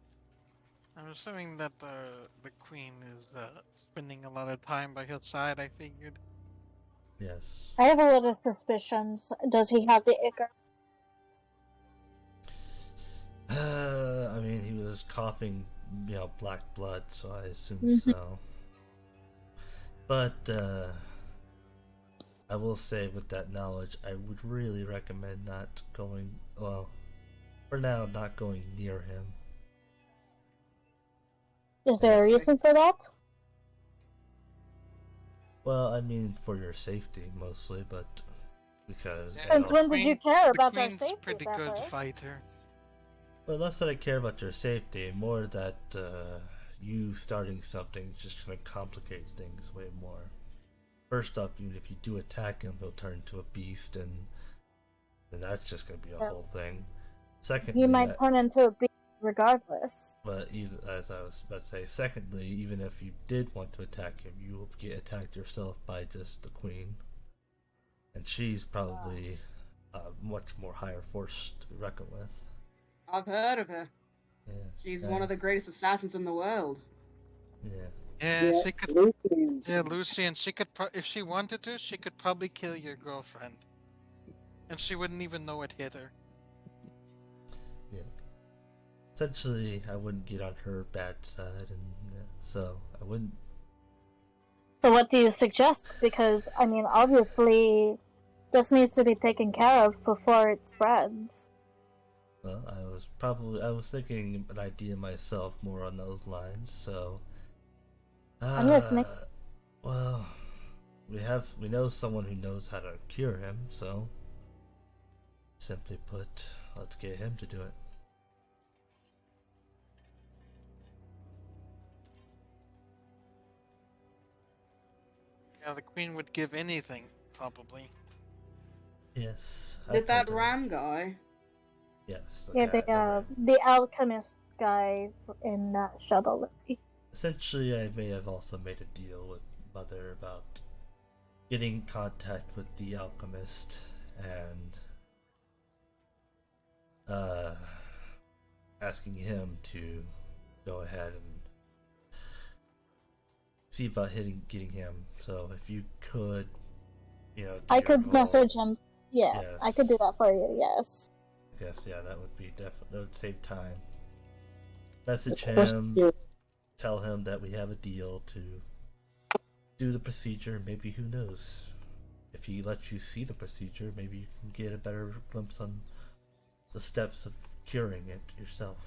queen is spending a lot of time by his side. I figured. Yes. I have a lot of suspicions. Does he have the ichor? I mean, he was coughing, black blood, so I assume so. But, I will say with that knowledge, I would really recommend not going, well, for now, not going near him. Is there a reason for that? Well, I mean, for your safety, mostly, but because... Yeah, Since when did you care the about our queen's safety, pretty good Zephyr? fighter. Well, less that I care about your safety, more that you starting something is just going to complicate things way more. First off, even if you do attack him, he'll turn into a beast, and then that's just going to be a whole thing. Secondly, He might turn into a beast regardless. but as I was about to say, secondly, even if you did want to attack him, you will get attacked yourself by just the queen. And she's probably a much more higher force to be reckoned with. I've heard of her. Yeah. She's one of the greatest assassins in the world. Yeah. Yeah, she could. Lucian's. Yeah, Lucian. She could, if she wanted to, she could probably kill your girlfriend, and she wouldn't even know it hit her. Yeah. Essentially, I wouldn't get on her bad side, and so I wouldn't. So what do you suggest? Because, I mean, obviously, this needs to be taken care of before it spreads. Well, I was thinking an idea myself more on those lines, so... I'm listening. Well, we know someone who knows how to cure him, so... Simply put, let's get him to do it. Yeah, the queen would give anything, probably. Yes. I Did that told her. Ram guy? Yes. Yeah, guy, the alchemist guy in Shuttle. Essentially, I may have also made a deal with Mother about getting in contact with the alchemist and uh, asking him to go ahead and see about getting him. So if you could, do I your could whole- message him. Yeah, Yes. I could do that for you. Yes. Yes, yeah, that would be that would save time. Message Of course him, you- tell him that we have a deal to do the procedure. Maybe, who knows? If he lets you see the procedure, maybe you can get a better glimpse on the steps of curing it yourself.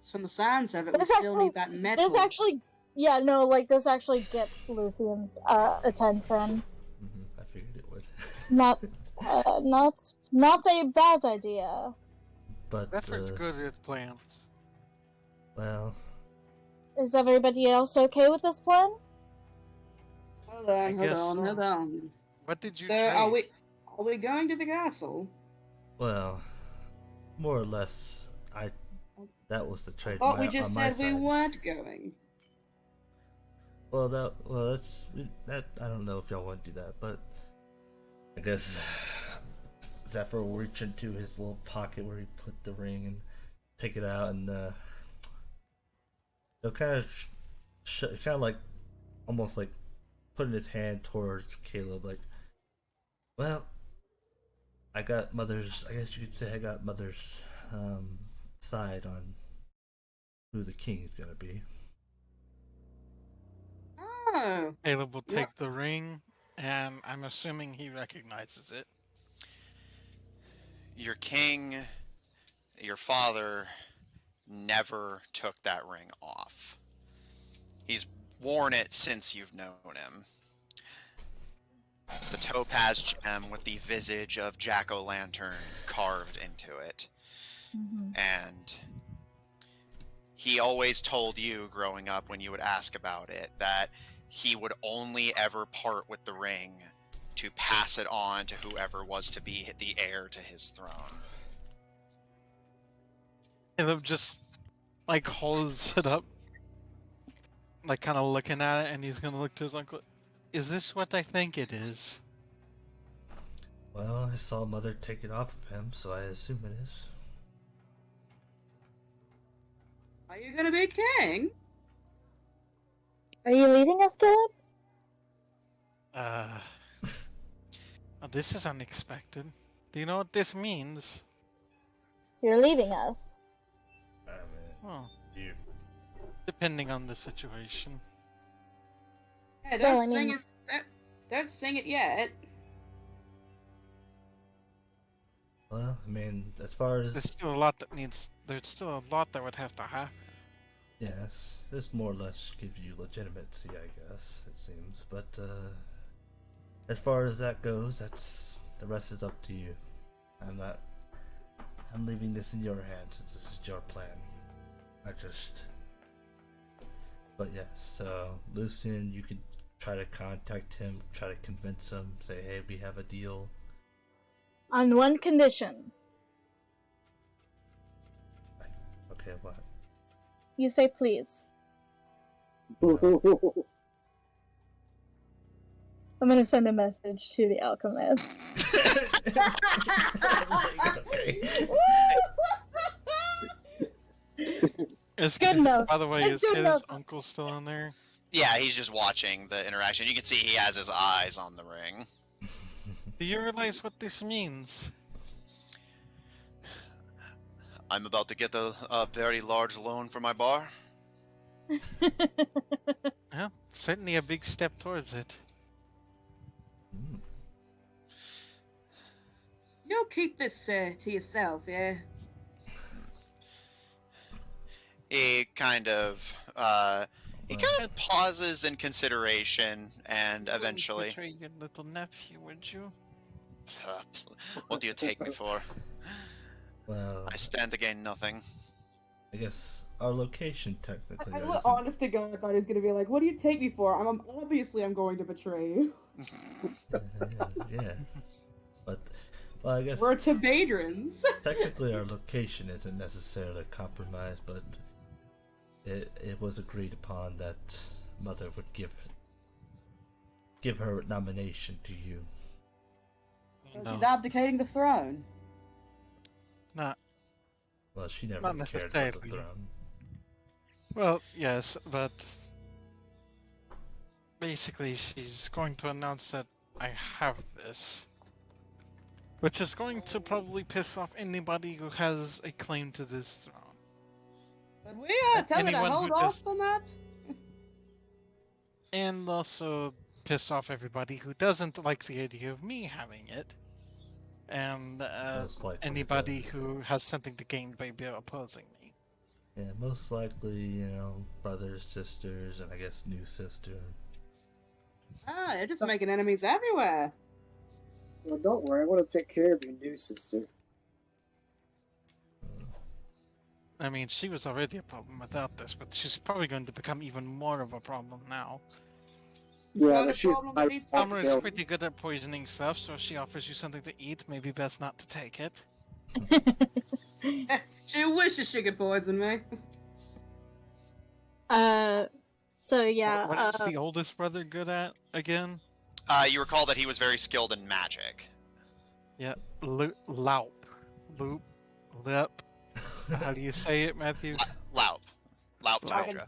From the sounds of it, we This still actually- need that metal. This actually, yeah, no, like this actually gets Lucian's attention. I figured it would. Not, not a bad idea. But Bedford's good at plants. well, Is everybody else okay with this plan? Hold I on, guess hold so. on. What did you So trade? are we going to the castle? well, more or less, that was the trade. Thought we just on my said we side. weren't going. Well, that I don't know if y'all want to do that, but I guess Zephyr will reach into his little pocket where he put the ring and take it out, and he'll kind of like almost like putting his hand towards Caleb, like, well, I got Mother's. I guess you could say I got Mother's side on who the king is gonna be. Oh, Caleb will Yeah. take the ring, and I'm assuming he recognizes it. Your king, your father, never took that ring off. He's worn it since you've known him. The topaz gem with the visage of Jack-o'-lantern carved into it. Mm-hmm. And he always told you growing up when you would ask about it that he would only ever part with the ring to pass it on to whoever was to be the heir to his throne. Caleb just like holds it up, like kind of looking at it, and he's gonna look to his uncle. Is this what I think it is? Well, I saw Mother take it off of him, so I assume it is. are you gonna be king? Are you leaving us, Caleb? Oh, this is unexpected. Do you know what this means? You're leaving us. I mean, Oh, you. depending on the situation. Yeah, don't Well, I sing mean- it. Don't sing it yet. Well, I mean, as far as There's still a lot that needs. There's still a lot that would have to happen. yes, this more or less gives you legitimacy, I guess it seems. But as far as that goes, the rest is up to you. I'm leaving this in your hands since this is your plan. But yes, so Lucian, you could try to contact him, try to convince him, say, hey, we have a deal. On one condition. Okay, what? You say please. I'm gonna send a message to the alchemist. Okay. Is Good enough. By the way, It's is good Caleb's enough. uncle still in there? Yeah, he's just watching the interaction. You can see he has his eyes on the ring. Do you realize what this means? I'm about to get a very large loan for my bar. Yeah, certainly a big step towards it. Mm. You'll keep this to yourself, yeah? He kind of pauses in consideration and You wouldn't eventually, betray your little nephew, would you? what do you take me for? Well, I stand to gain nothing. I guess our location technically. I isn't- honest to God, I thought he was gonna be like, "What do you take me for?" I'm going to betray you. yeah. But, well, I guess We're Tibadrons. technically our location isn't necessarily compromised, but it was agreed upon that Mother would give her nomination to you. So No. she's abdicating the throne. Not Well, she never Not cared about the necessarily. throne. well, yes, but basically she's going to announce that I have this. Which is going to probably piss off anybody who has a claim to this throne. But we tell her to Anyone hold who off just- on that. And also piss off everybody who doesn't like the idea of me having it. And Most likely anybody the- who has something to gain by opposing me. Yeah, most likely, brothers, sisters, and I guess new sister. Ah, you're just making enemies everywhere. Well, don't worry, I want to take care of your new sister. I mean, she was already a problem without this, but she's probably going to become even more of a problem now. Yeah, Got but a she's problem my that needs Summer is still. pretty good at poisoning stuff, so if she offers you something to eat, maybe best not to take it. She wishes she could poison me. So yeah, What is the oldest brother good at again? You recall that he was very skilled in magic. Yeah, Laup. Loop. Lip. How do you say it, Matthew? Laup. Laup Laup. Tydra.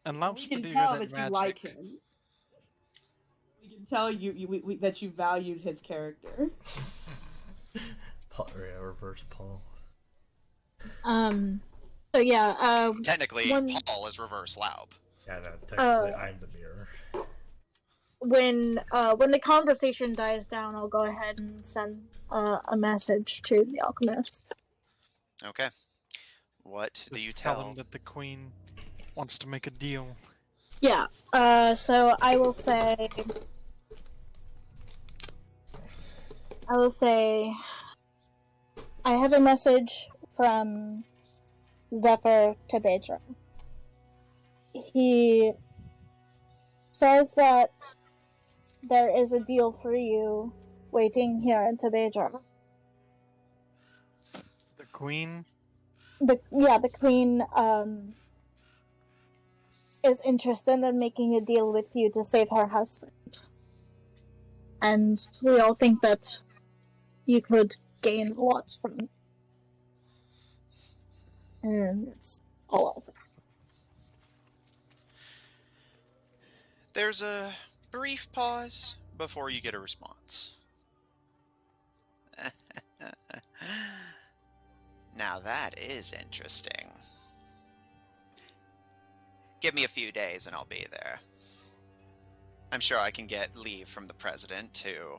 And We Laup's can pretty tell good at that you magic. like him. We can tell that you valued his character. Reverse Paul. so yeah, Technically, One- Paul is reverse Laup. Yeah, no, technically I'm the mirror. when the conversation dies down, I'll go ahead and send a message to the alchemist. Okay. What do Just you Oh. tell him tell? that the queen wants to make a deal. Yeah. So I will say. I have a message from Zephyr to Bedra. He says that there is a deal for you waiting here in Tebedra. The queen? The queen is interested in making a deal with you to save her husband. And we all think that you could gain lots from it. And it's all I'll say. There's a brief pause before you get a response. Now that is interesting. Give me a few days and I'll be there. I'm sure I can get leave from the president to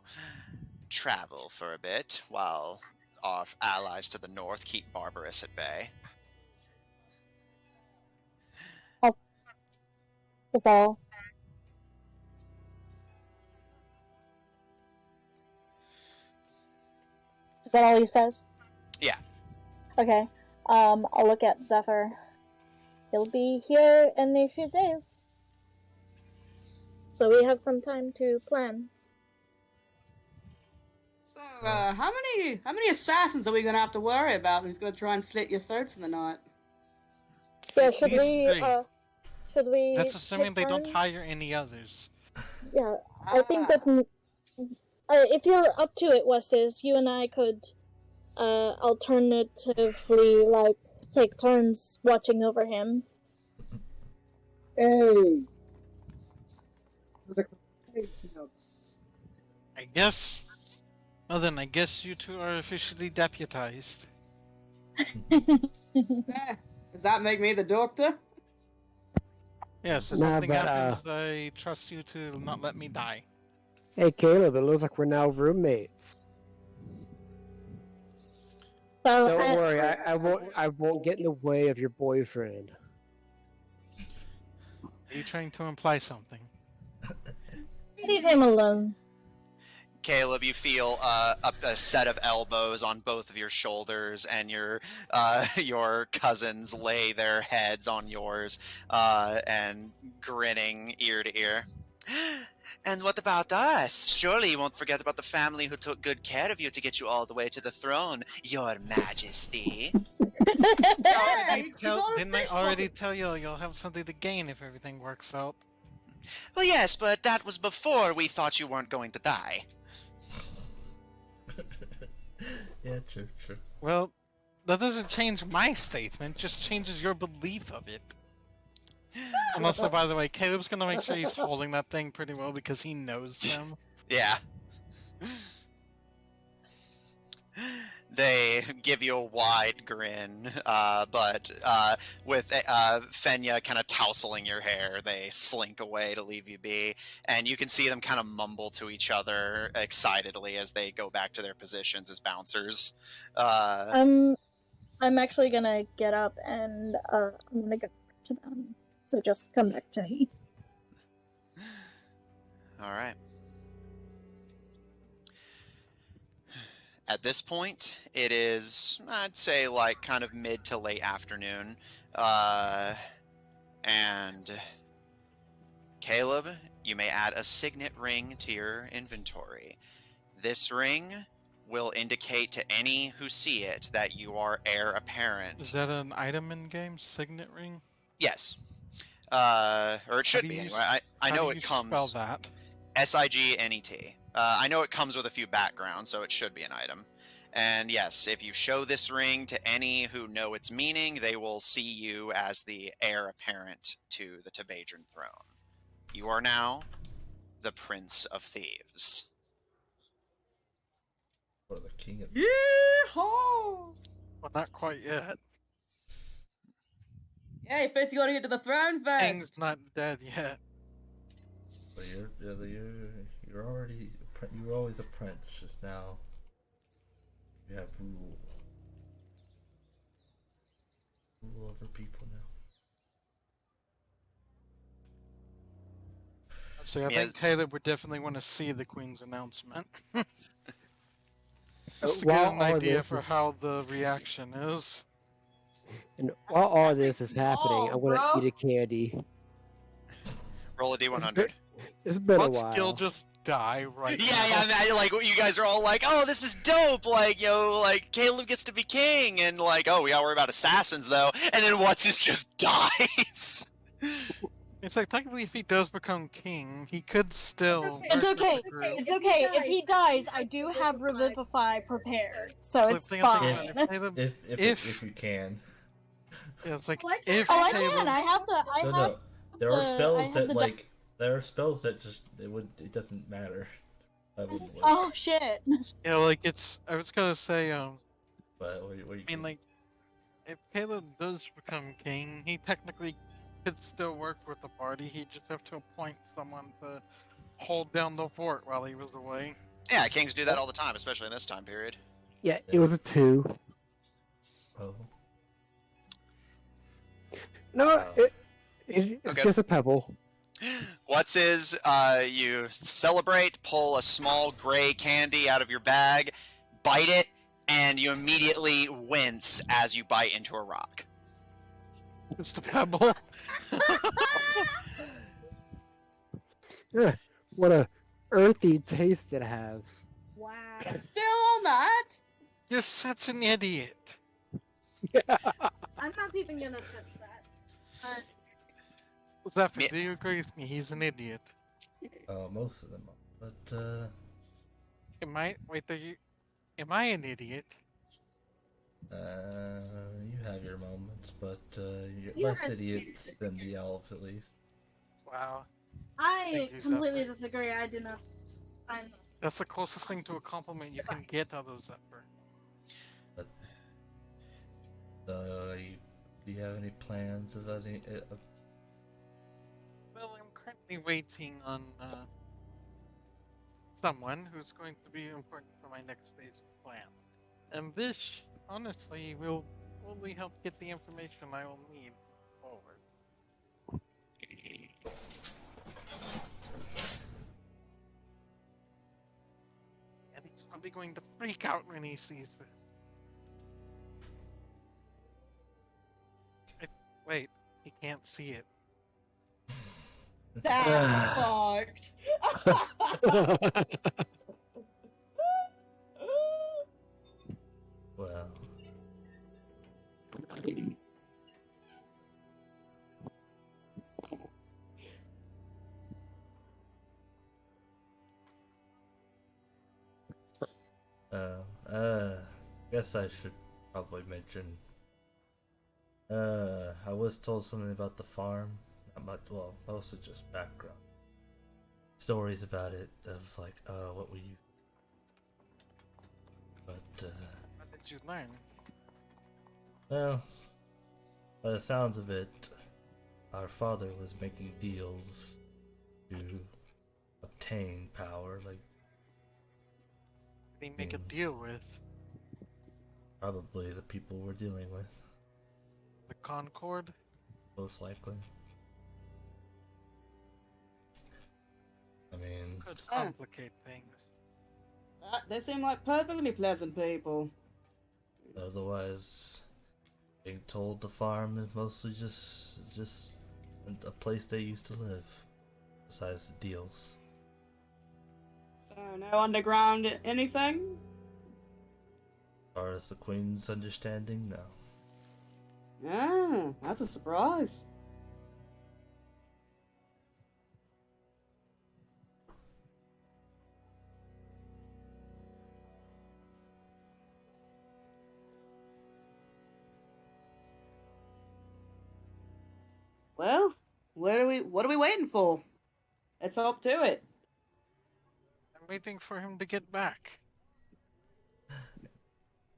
travel for a bit while our allies to the north keep Barbarous at bay. That's all. Is that all he says? Yeah. Okay. I'll look at Zephyr. He'll be here in a few days. So we have some time to plan. So, how many assassins are we gonna have to worry about who's gonna try and slit your throats in the night? Yeah, These three. should we That's assuming take they don't turns? hire any others. Yeah, I think that if you're up to it, Westes, you and I could alternatively take turns watching over him. Hey! There's a crazy up. I guess. Well then, I guess you two are officially deputized. Does that make me the doctor? Yes, if Nah, something but, happens, I trust you to not let me die. Hey Caleb, it looks like we're now roommates. Well, Don't worry, I won't get in the way of your boyfriend. Are you trying to imply something? leave him alone. Caleb, you feel a set of elbows on both of your shoulders, and your cousins lay their heads on yours, and grinning ear to ear. And what about us? Surely you won't forget about the family who took good care of you to get you all the way to the throne, Your Majesty. Didn't I already tell you you'll have something to gain if everything works out? Well, yes, but that was before we thought you weren't going to die. Yeah, true. Well, That doesn't change my statement, just changes your belief of it. And also, by the way, Caleb's gonna make sure he's holding that thing pretty well because he knows them. Yeah. They give you a wide grin, but with Fenya kind of tousling your hair, they slink away to leave you be, and you can see them kind of mumble to each other excitedly as they go back to their positions as bouncers. I'm actually gonna get up and I'm gonna go back to them. So just come back to me. All right. At this point, it is, I'd say, like kind of mid to late afternoon, and Caleb, you may add a signet ring to your inventory. This ring will indicate to any who see it that you are heir apparent. Is that an item in game? Signet ring? Yes. Or it should do be you anyway. I How know do it you comes spell that? Signet. I know it comes with a few backgrounds, so it should be an item. And yes, if you show this ring to any who know its meaning, they will see you as the heir apparent to the Tebadran throne. You are now the Prince of Thieves. Or the king of. Yeehaw! Well, not quite yet. Hey, first you gotta get to the throne King's first. not dead yet. But you're already you were always a prince. Just now, you have rule over people now. So I think Caleb would definitely want to see the Queen's announcement. Just to get While an all idea this for is- how the reaction is. And while all this is happening, Oh, I'm gonna bro. eat a candy. Roll a D100. It's been a Watch while. Gil just die right now. Yeah, man, like you guys are all like, "Oh, this is dope!" Like, like Caleb gets to be king, and like, "Oh, we gotta worry about assassins though." And then What's just dies. It's like, technically, if he does become king, he could still... It's work with okay. the group. It's okay. If he dies, I do have Revivify prepared, so But it's think of fine. it, if Caleb... If you can. Yeah, it's like, Oh, if I Caleb... can. I have the. No. There are spells that the like. There are spells that just it doesn't matter. That wouldn't work. Oh shit. Yeah, like, it's... I was gonna say, But what you I mean, like, if Caleb does become king, he technically could still work with the party. He'd just have to appoint someone to hold down the fort while he was away. Yeah, kings do that all the time, especially in this time period. Yeah, it was a 2. Oh. No, it's Okay. just a pebble. What's is, you celebrate, pull a small gray candy out of your bag, bite it, and you immediately wince as you bite into a rock. Just a pebble. Yeah, what a earthy taste it has. Wow. Still on that? You're such an idiot. I'm not even gonna touch that. Zephyr, Me- do you agree with me? He's an idiot. Most of them are. But Am I? Wait, am I an idiot? you have your moments, but you're You're less a- idiots than the elves at least. Wow. I Thank you, completely Zephyr. disagree. I do not. I'm. That's the closest thing to a compliment you can get out of Zephyr. But do you have any plans of any? Well, I'm currently waiting on someone who's going to be important for my next stage of plan. And this, honestly, will only help get the information I will need forward. And he's probably going to freak out when he sees this. Wait, he can't see it. That's fucked. Well, guess I should probably mention. I was told something about the farm. Not much. Well, mostly just background stories about it. Of like, what were you? But What did you learn? well, by the sounds of it, our father was making deals to obtain power, like Did he make a deal with probably the people we're dealing with, the Concord? most likely. I mean, Could Oh. complicate things. They seem like perfectly pleasant people. otherwise, being told the farm is mostly just a place they used to live. Besides the deals. So no underground anything? As far as the Queen's understanding, no. Ah, that's a surprise. Well, what are we waiting for? Let's hop to it. I'm waiting for him to get back.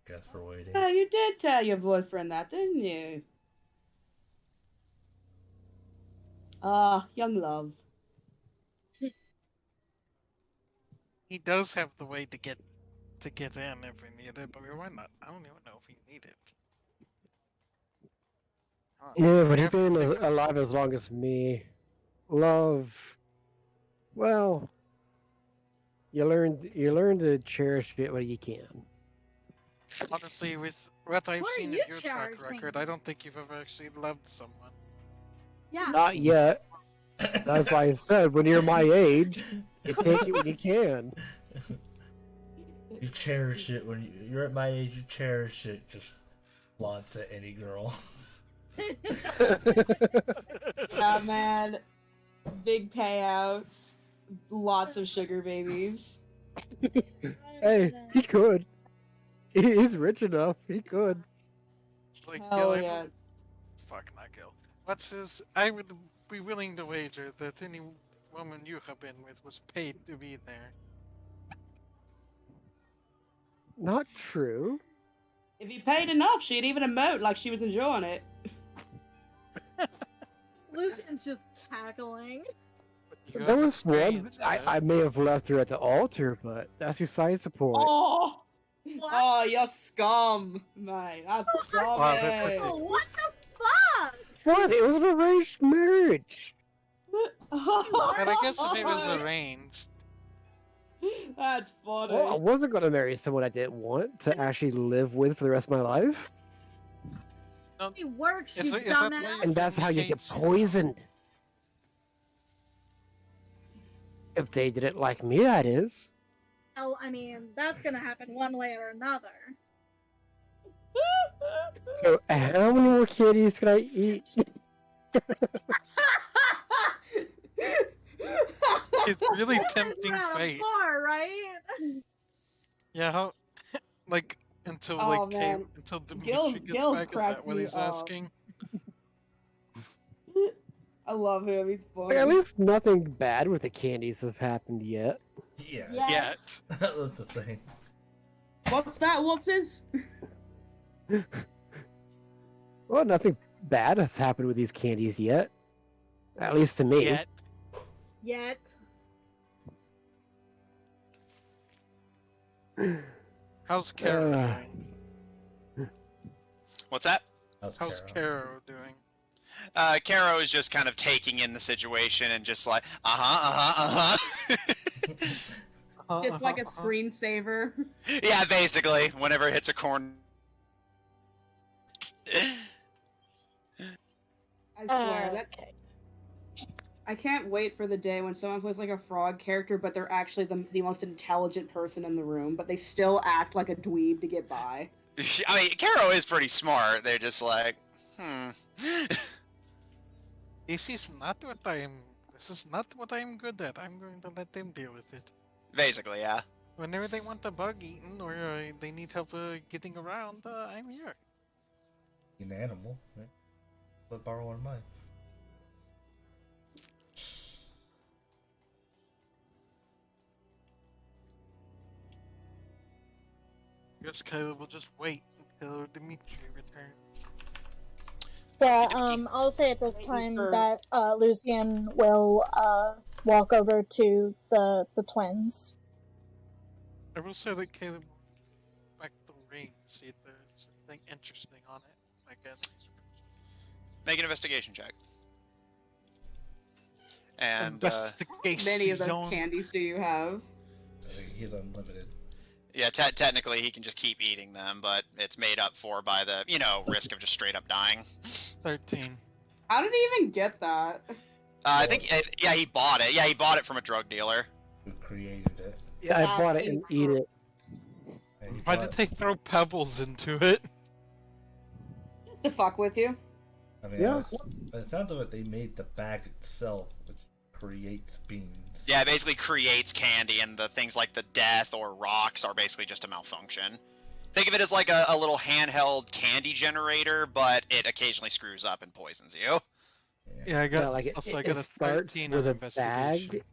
Guess for waiting. Oh, you did tell your boyfriend that, didn't you? Ah, young love. He does have the way to get in if we need it, but we might not. I don't even know if we need it. Yeah, but We he's have to been think- alive as long as me. Love. Well, you learn to cherish it when you can. Honestly, with what I've What are seen you of your track cherishing? record, I don't think you've ever actually loved someone. Yeah. Not yet. That's why I said when you're my age, you take it when you can. You cherish it when you're at my age. You cherish it. Just flaunts at any girl. Ah, man. Big payouts. Lots of sugar babies. Hey, he could. He's rich enough. He could. Like, Hell I don't- yes. Fuck, not Gil. What's his? I would be willing to wager that any woman you have been with was paid to be there. Not true. If he paid enough, she'd even emote like she was enjoying it. Lucian's just cackling. You That have was one. experience, I right? may have left her at the altar, but that's besides the point. Oh! What? Oh, you're scum, mate. That's scum. Wow, they put Oh, what the fuck? What? It was an arranged marriage. But I guess if it was arranged, That's funny. Well, I wasn't going to marry someone I didn't want to actually live with for the rest of my life. He works, you Is that why dumbass. you- And that's how you get hates you. poisoned. If they didn't like me, that is. Well, I mean, that's gonna happen one way or another. So, how many more kitties can I eat? it's really This is tempting not a fate. bar, right? Yeah, how? Like until Oh, like man. until Dimitri Gil- gets Gil back. Is cracks that what me he's up. asking? I love him. He's funny. At least nothing bad with the candies has happened yet. Yeah. Yeah. Yet. That's the thing. What's that? What's his? Well, nothing bad has happened with these candies yet. At least to me. Yet. Yet. How's Caro Uh, doing? What's that? How's How's Caro doing? Caro is just kind of taking in the situation and just like, uh-huh. It's like a screensaver. Yeah, basically, whenever it hits a corner. I swear that. I can't wait for the day when someone plays like a frog character, but they're actually the most intelligent person in the room, but they still act like a dweeb to get by. I mean, Caro is pretty smart. They're just like, This is not what I'm good at. I'm going to let them deal with it. Basically, yeah. Whenever they want a bug eaten or they need help getting around, I'm here. An animal, right? But borrow one of mine. Guess Caleb will just wait until Dimitri returns. Yeah, Okey-dokey. I'll say at this Waiting time for- that Lucian will walk over to the twins. I will say that Caleb will back the ring to see if there's anything interesting on it. I guess. Make an investigation check. And Investigation. Many of those candies do you have? I think he's unlimited. yeah, technically he can just keep eating them, but it's made up for by the risk of just straight up dying. 13. How did he even get that? I think he bought it. Yeah, he bought it from a drug dealer. Who created it? Yeah, I That's bought it and eat it. And he Why bought- did they throw pebbles into it? Just to fuck with you. I mean, Yeah. by the sound of it, they made the bag itself, which creates beans. Yeah, it basically creates candy, and the things like the death or rocks are basically just a malfunction. Think of it as like a little handheld candy generator, but it occasionally screws up and poisons you. Yeah, I got. Yeah, like also, I it got a starts 13 with on a investigation. bag,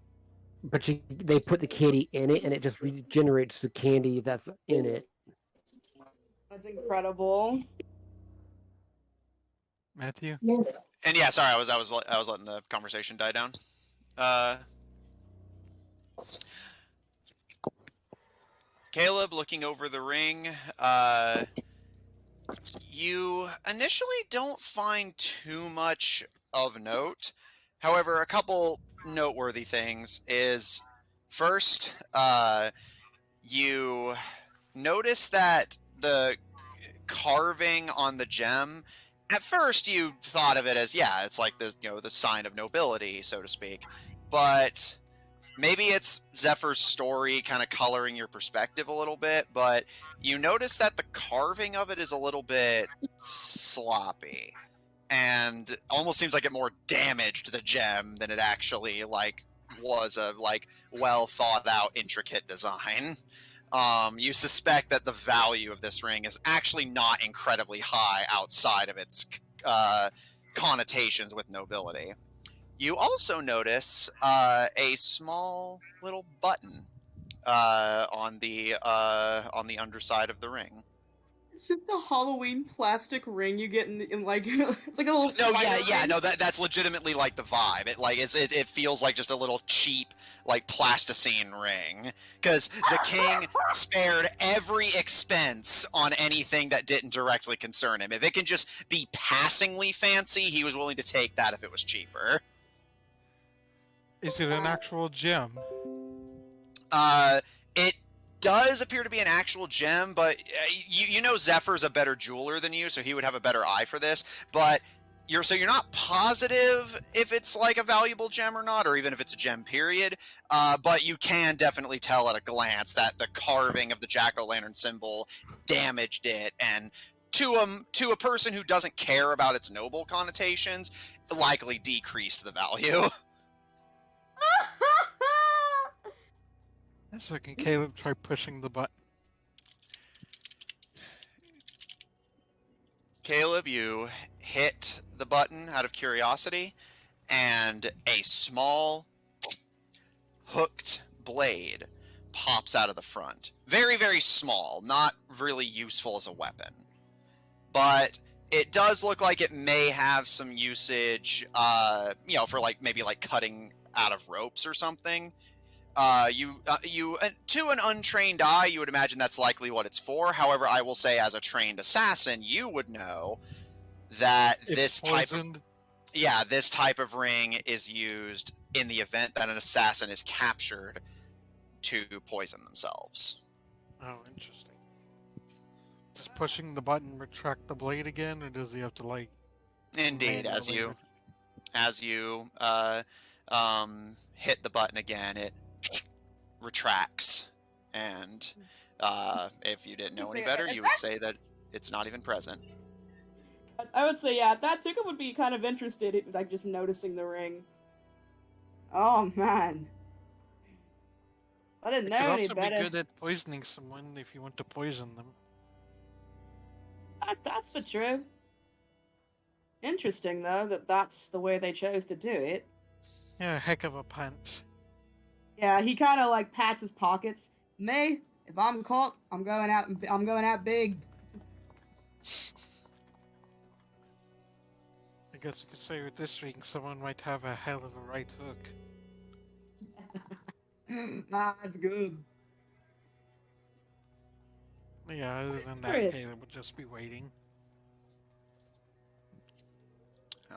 but they put the candy in it, and it just regenerates the candy that's in it. That's incredible. Matthew. And yeah, sorry, I was letting the conversation die down. Caleb, looking over the ring, you initially don't find too much of note. However, a couple noteworthy things is, first, you notice that the carving on the gem, at first you thought of it as, yeah, it's like the the sign of nobility, so to speak, but maybe it's Zephyr's story kind of coloring your perspective a little bit, but you notice that the carving of it is a little bit sloppy, and almost seems like it more damaged the gem than it actually was a well thought out intricate design. You suspect that the value of this ring is actually not incredibly high outside of its connotations with nobility. You also notice a small little button on the underside of the ring. It's just a Halloween plastic ring you get in like it's like a little. No, spider yeah, ring. no, that's legitimately like the vibe. It feels like just a little cheap plasticine ring, because the king spared every expense on anything that didn't directly concern him. If it can just be passingly fancy, he was willing to take that if it was cheaper. Is it an actual gem? It does appear to be an actual gem, but you know Zephyr's a better jeweler than you, so he would have a better eye for this. But you're not positive if it's like a valuable gem or not, or even if it's a gem period. But you can definitely tell at a glance that the carving of the jack-o'-lantern symbol damaged it, and to a person who doesn't care about its noble connotations, likely decreased the value. So can Caleb try pushing the button? Caleb, you hit the button out of curiosity, and a small hooked blade pops out of the front. Very, very small, not really useful as a weapon. But it does look like it may have some usage, for maybe cutting out of ropes or something. To an untrained eye, you would imagine that's likely what it's for. However, I will say, as a trained assassin, you would know that this type of ring is used in the event that an assassin is captured to poison themselves. Oh, interesting. Does pushing the button retract the blade again, or does he have to Indeed, as you hit the button again, it retracts, and if you didn't know any better, you would say that it's not even present. I would say, yeah, that Tuka would be kind of interested in just noticing the ring. Oh man. I didn't You know could any also be better. good at poisoning someone if you want to poison them. That's for true. Interesting, though, that that's the way they chose to do it. Yeah, heck of a punch. Yeah, he kind of like pats his pockets. Me, if I'm caught, I'm going out. I'm going out big. I guess you could say with this ring, someone might have a hell of a right hook. Nah, that's good. Yeah, other than that, Chris. Caleb would just be waiting.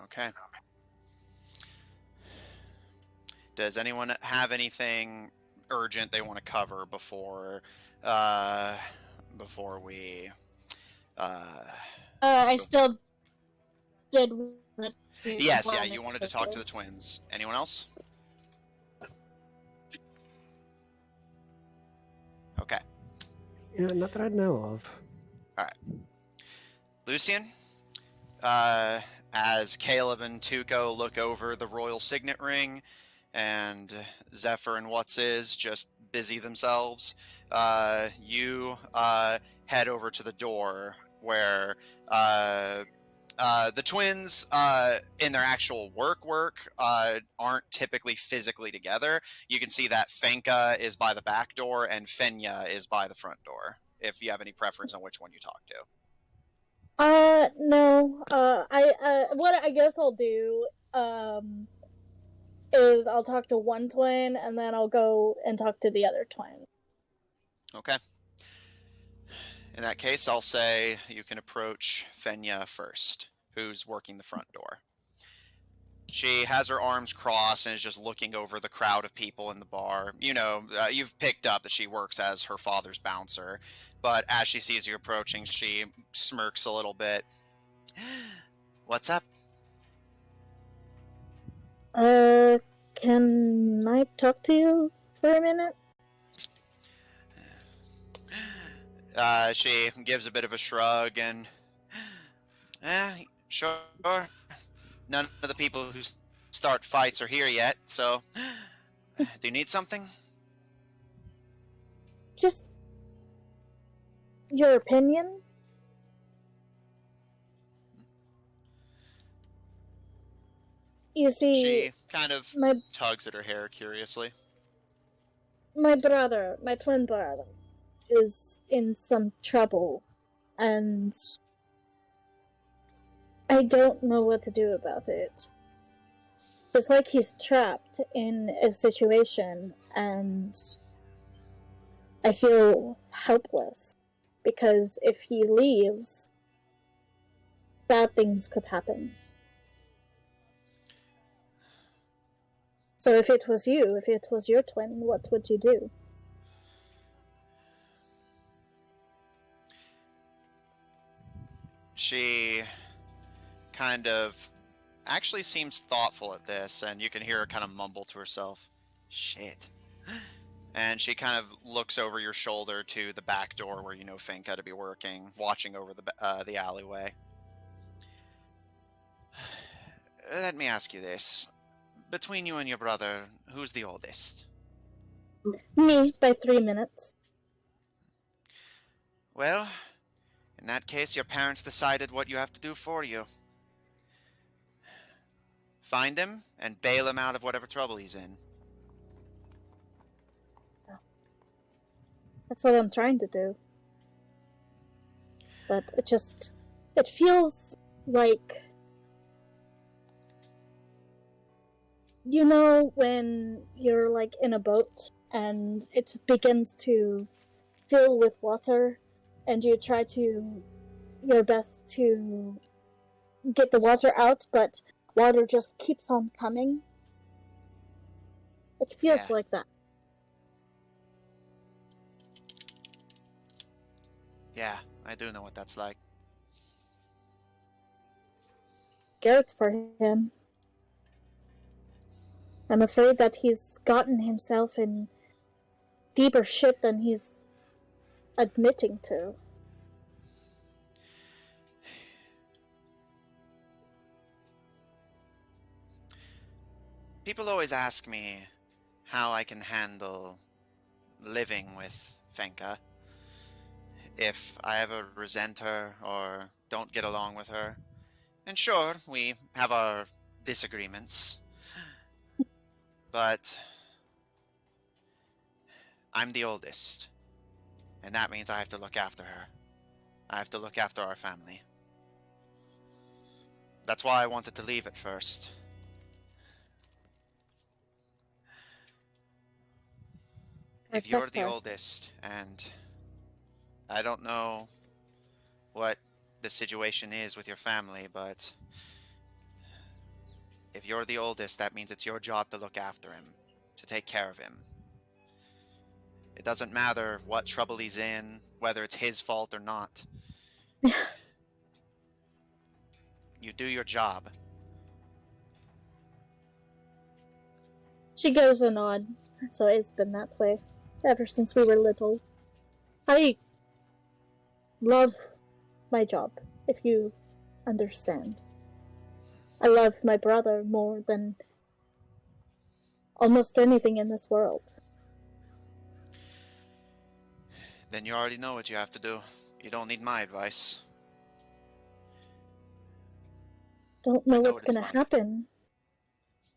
Okay. Does anyone have anything urgent they want to cover before we I still did. want to Yes, go yeah, on you wanted to talk to the this. twins. Anyone else? Okay. Yeah, not that I know of. Lucian, as Caleb and Tuco look over the royal signet ring, and Zephyr and What's-Is just busy themselves, you head over to the door where the twins, in their actual work, aren't typically physically together. You can see that Fenka is by the back door and Fenya is by the front door, if you have any preference on which one you talk to. No. What I guess I'll do, is I'll talk to one twin and then I'll go and talk to the other twin. Okay. In that case, I'll say you can approach Fenya first, who's working the front door. She has her arms crossed and is just looking over the crowd of people in the bar. You know, you've picked up that she works as her father's bouncer, but as she sees you approaching, she smirks a little bit. What's up? Can I talk to you for a minute? She gives a bit of a shrug and, sure. None of the people who start fights are here yet, so do you need something? Just your opinion? You see, She kind of my tugs at her hair curiously. my brother, my twin brother, is in some trouble, and I don't know what to do about it. It's like he's trapped in a situation, and I feel helpless, because if he leaves, bad things could happen. So if it was you, if it was your twin, what would you do? She kind of actually seems thoughtful at this, and you can hear her kind of mumble to herself, shit. And she kind of looks over your shoulder to the back door where you know Finka to be working, watching over the alleyway. Let me ask you this. Between you and your brother, who's the oldest? Me, by 3 minutes. Well, in that case, your parents decided what you have to do for you. Find him and bail him out of whatever trouble he's in. That's what I'm trying to do. But it feels like, you know, when you're like in a boat and it begins to fill with water and you try to your best to get the water out, but water just keeps on coming. It feels like that. Yeah, I do know what that's like. Scared for him. I'm afraid that he's gotten himself in deeper shit than he's admitting to. People always ask me how I can handle living with Fenka. If I ever resent her or don't get along with her, and sure, we have our disagreements, but I'm the oldest, and that means I have to look after her. I have to look after our family. That's why I wanted to leave at first. If you're the oldest, and I don't know what the situation is with your family, but if you're the oldest, that means it's your job to look after him, to take care of him. It doesn't matter what trouble he's in, whether it's his fault or not. You do your job. She goes a nod. So it's been that way ever since we were little. I love my job, if you understand. I love my brother more than almost anything in this world. Then you already know what you have to do. You don't need my advice. Don't know what's gonna happen.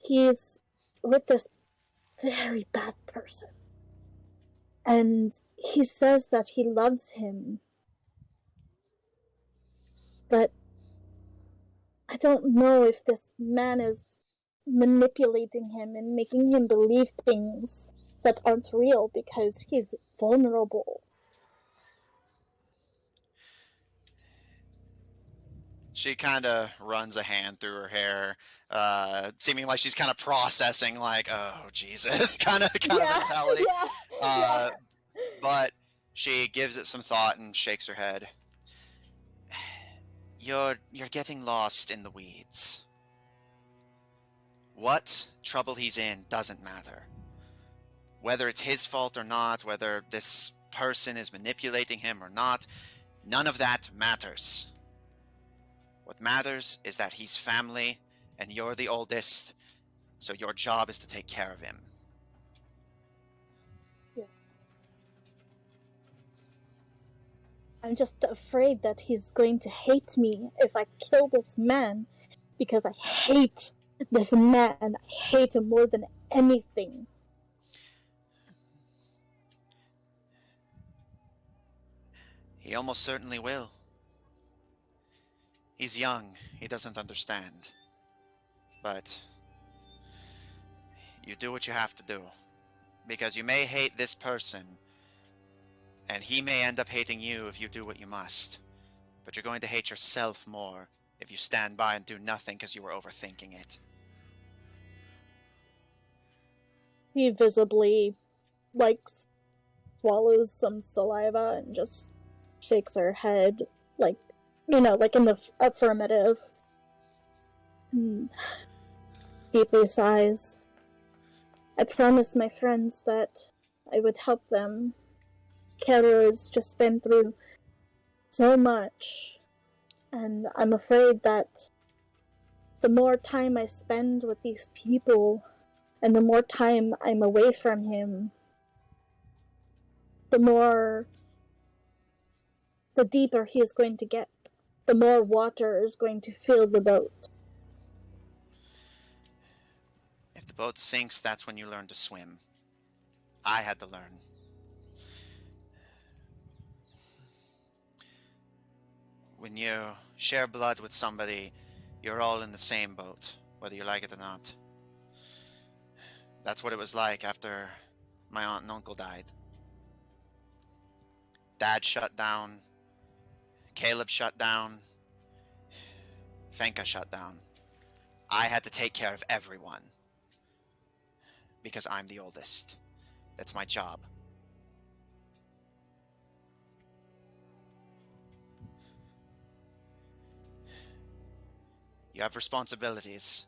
He's with this very bad person. And he says that he loves him. But I don't know if this man is manipulating him and making him believe things that aren't real because he's vulnerable. She kind of runs a hand through her hair, seeming like she's kind of processing, like, oh, Jesus, kind of mentality. But she gives it some thought and shakes her head. You're getting lost in the weeds. What trouble he's in doesn't matter. Whether it's his fault or not, whether this person is manipulating him or not, none of that matters. What matters is that he's family, and you're the oldest, so your job is to take care of him. Yeah. I'm just afraid that he's going to hate me if I kill this man, because I hate this man. I hate him more than anything. He almost certainly will. He's young, he doesn't understand. But you do what you have to do. Because you may hate this person, and he may end up hating you if you do what you must. But you're going to hate yourself more if you stand by and do nothing because you were overthinking it. He visibly, swallows some saliva and just shakes her head, like in the affirmative. Deeply sighs. I promised my friends that I would help them. Kara's just been through so much, and I'm afraid that the more time I spend with these people, and the more time I'm away from him, the deeper he is going to get. The more water is going to fill the boat. If the boat sinks, that's when you learn to swim. I had to learn. When you share blood with somebody, you're all in the same boat, whether you like it or not. That's what it was like after my aunt and uncle died. Dad shut down. Caleb shut down. Fenka shut down. I had to take care of everyone. Because I'm the oldest. That's my job. You have responsibilities.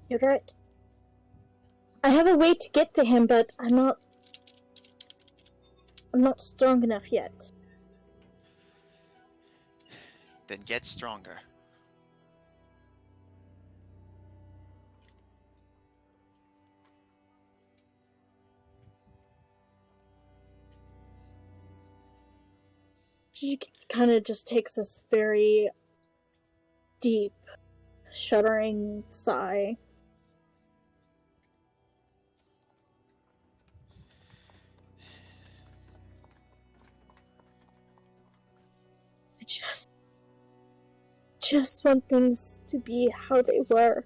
You're right. I have a way to get to him, but I'm not strong enough yet. Then get stronger. She kind of just takes this very deep, shuddering sigh. I just want things to be how they were.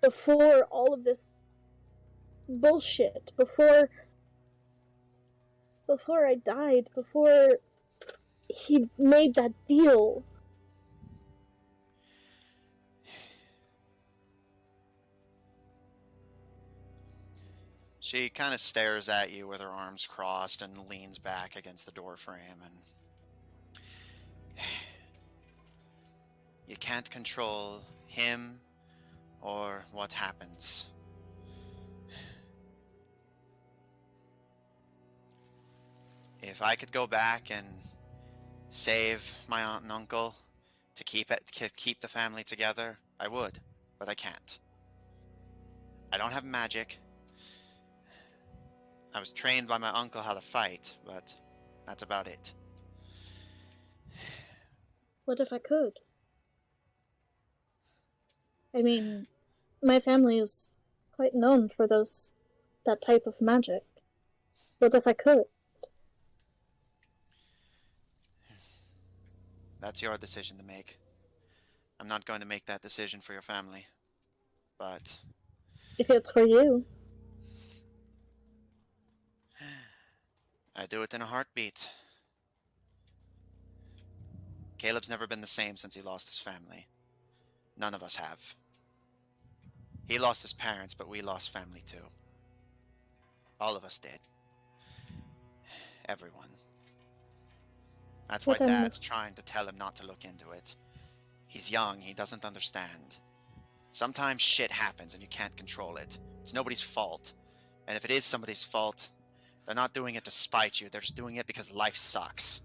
Before all of this bullshit, before I died, before he made that deal. She kind of stares at you with her arms crossed and leans back against the doorframe, and you can't control him or what happens. If I could go back and save my aunt and uncle to keep the family together, I would, but I can't. I don't have magic. I was trained by my uncle how to fight, but that's about it. What if I could? I mean, my family is quite known for that type of magic. What if I could? That's your decision to make. I'm not going to make that decision for your family. But If it's for you. I do it in a heartbeat. Caleb's never been the same since he lost his family. None of us have. He lost his parents, but we lost family too. All of us did. Everyone. That's why Dad's trying to tell him not to look into it. He's young, he doesn't understand. Sometimes shit happens and you can't control it. It's nobody's fault. And if it is somebody's fault, they're not doing it to spite you, they're just doing it because life sucks.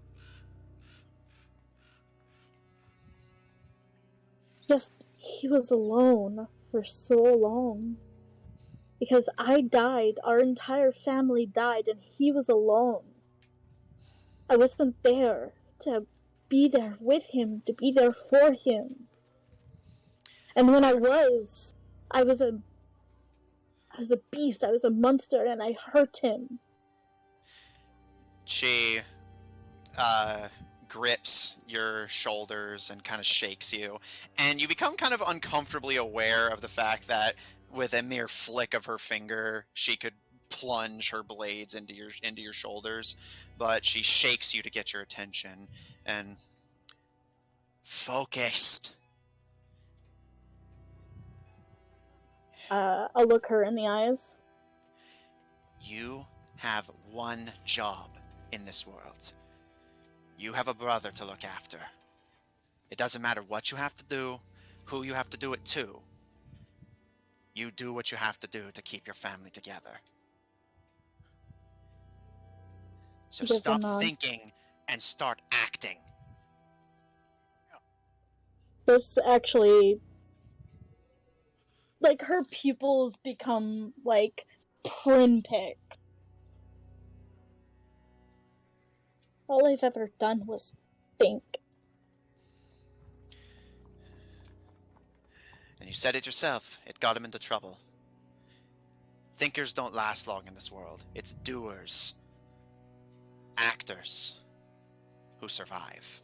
Just, he was alone for so long. Because I died, our entire family died, and he was alone. I wasn't there to be there with him, to be there for him. And when I was a beast, I was a monster, and I hurt him. She grips your shoulders and kind of shakes you, and you become kind of uncomfortably aware of the fact that with a mere flick of her finger, she could plunge her blades into your shoulders, but she shakes you to get your attention and focused. I'll look her in the eyes. You have one job in this world. You have a brother to look after. It doesn't matter what you have to do, who you have to do it to. You do what you have to do to keep your family together. So stop thinking and start acting. This actually... Like, her pupils become, like, pinpricks. All I've ever done was think. And you said it yourself, it got him into trouble. Thinkers don't last long in this world. It's doers, actors, who survive.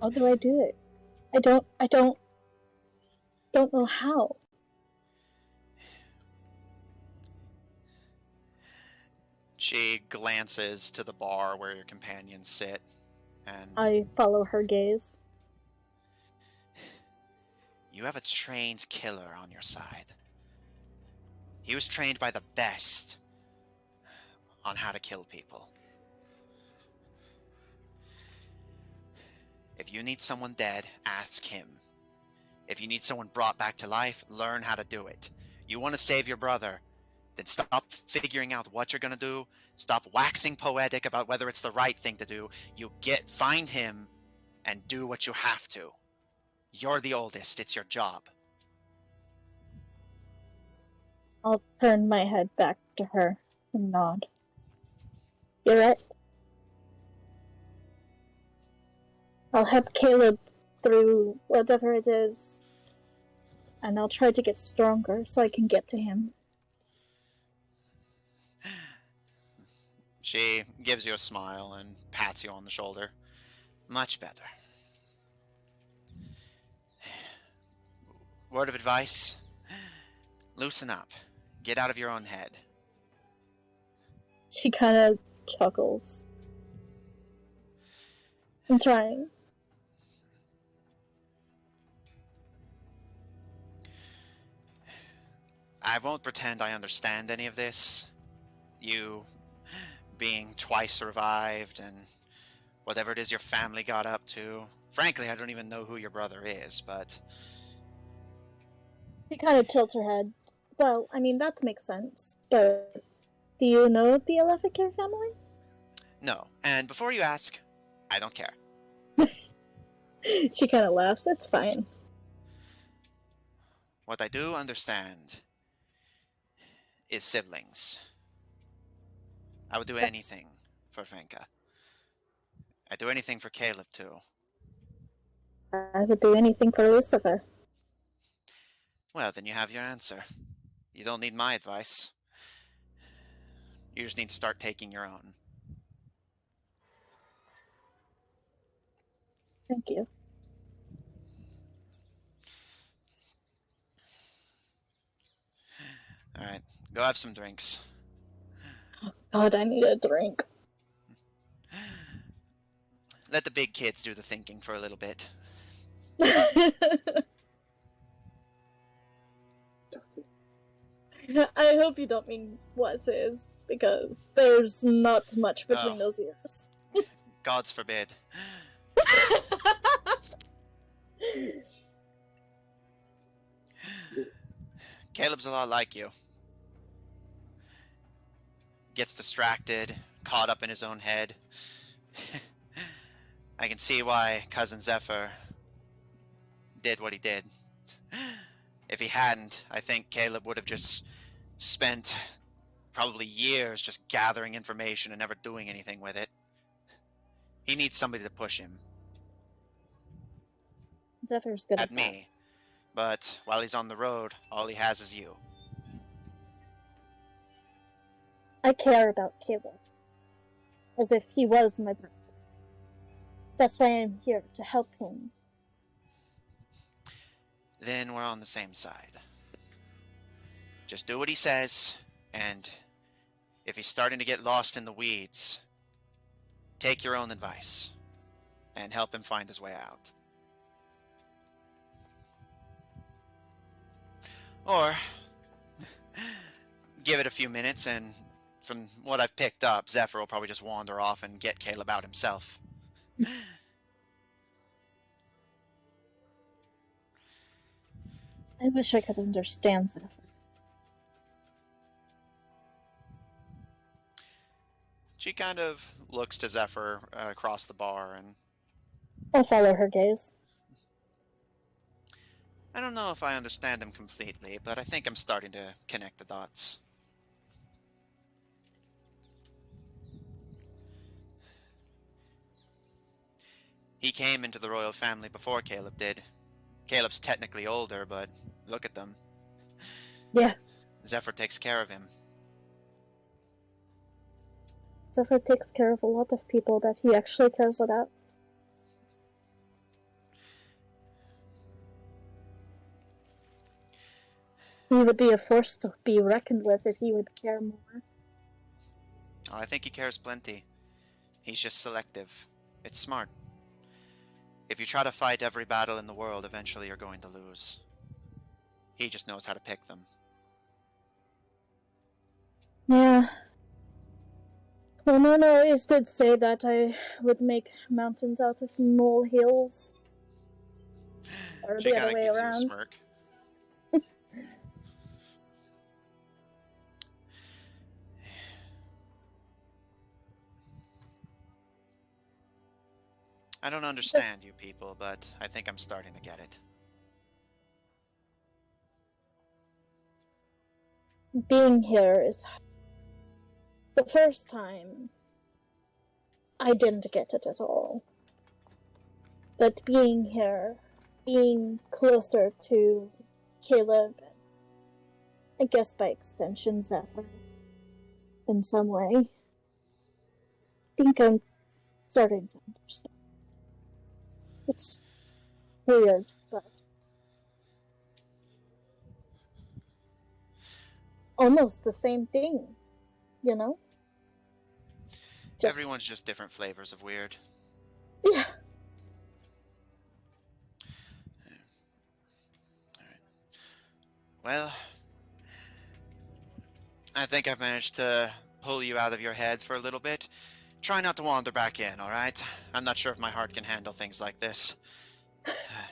How do I do it? I don't know how. She glances to the bar where your companions sit, and I follow her gaze. You have a trained killer on your side. He was trained by the best on how to kill people. If you need someone dead, ask him. If you need someone brought back to life, learn how to do it. You want to save your brother, then stop figuring out what you're going to do. Stop waxing poetic about whether it's the right thing to do. Find him and do what you have to. You're the oldest. It's your job. I'll turn my head back to her and nod. You're right. I'll help Caleb through whatever it is, and I'll try to get stronger so I can get to him. She gives you a smile and pats you on the shoulder. Much better. Word of advice? Loosen up. Get out of your own head. She kind of chuckles. I'm trying. I won't pretend I understand any of this. You being twice revived and whatever it is your family got up to. Frankly, I don't even know who your brother is, but... She kind of tilts her head. Well, I mean, that makes sense. But do you know the Aleficare family? No, and before you ask, I don't care. She kind of laughs. It's fine. What I do understand is siblings. I would do anything for Venka. I'd do anything for Caleb, too. I would do anything for Lucifer. Well, then you have your answer. You don't need my advice. You just need to start taking your own. Thank you. Alright, go have some drinks. God, I need a drink. Let the big kids do the thinking for a little bit. I hope you don't mean wuses, because there's not much between those ears. Gods forbid. Caleb's a lot like you. Gets distracted, caught up in his own head. I can see why Cousin Zephyr did what he did. If he hadn't, I think Caleb would have just spent probably years just gathering information and never doing anything with it. He needs somebody to push him. Zephyr's good at me. But while he's on the road, all he has is you. I care about Caleb. As if he was my brother. That's why I'm here, to help him. Then we're on the same side. Just do what he says, and if he's starting to get lost in the weeds, take your own advice and help him find his way out. Or give it a few minutes, and from what I've picked up, Zephyr will probably just wander off and get Caleb out himself. I wish I could understand Zephyr. She kind of looks to Zephyr across the bar, and I'll follow her gaze. I don't know if I understand him completely, but I think I'm starting to connect the dots. He came into the royal family before Caleb did. Caleb's technically older, but look at them. Yeah. Zephyr takes care of him. Zephyr takes care of a lot of people that he actually cares about. He would be a force to be reckoned with if he would care more. Oh, I think he cares plenty. He's just selective. It's smart. If you try to fight every battle in the world, eventually you're going to lose. He just knows how to pick them. Yeah. My mom always did say that I would make mountains out of molehills. Or She the other kinda way gives you a around. smirk. I don't understand you people, but I think I'm starting to get it. Being here is the first time I didn't get it at all. But being here, being closer to Caleb, I guess by extension Zephyr, in some way, I think I'm starting to understand. It's weird, but almost the same thing, you know? Everyone's just different flavors of weird. Yeah. Well, I think I've managed to pull you out of your head for a little bit. Try not to wander back in, alright? I'm not sure if my heart can handle things like this.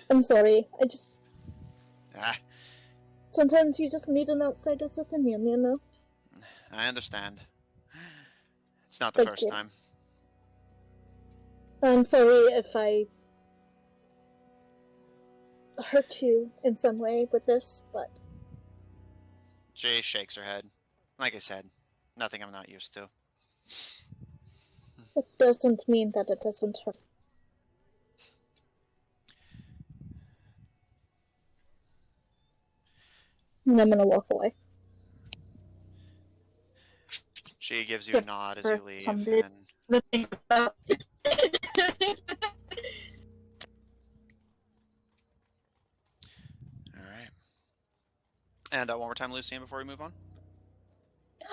I'm sorry, I just... Ah, Sometimes you just need an outsider's opinion, you know? I understand. It's not the Thank first you. time. I'm sorry if I hurt you in some way with this, but Jay shakes her head. Like I said, nothing I'm not used to. it doesn't mean that it doesn't hurt. And I'm gonna walk away. She gives you a nod as you leave, Someday. and The thing about alright. And one more time, Lucian, before we move on.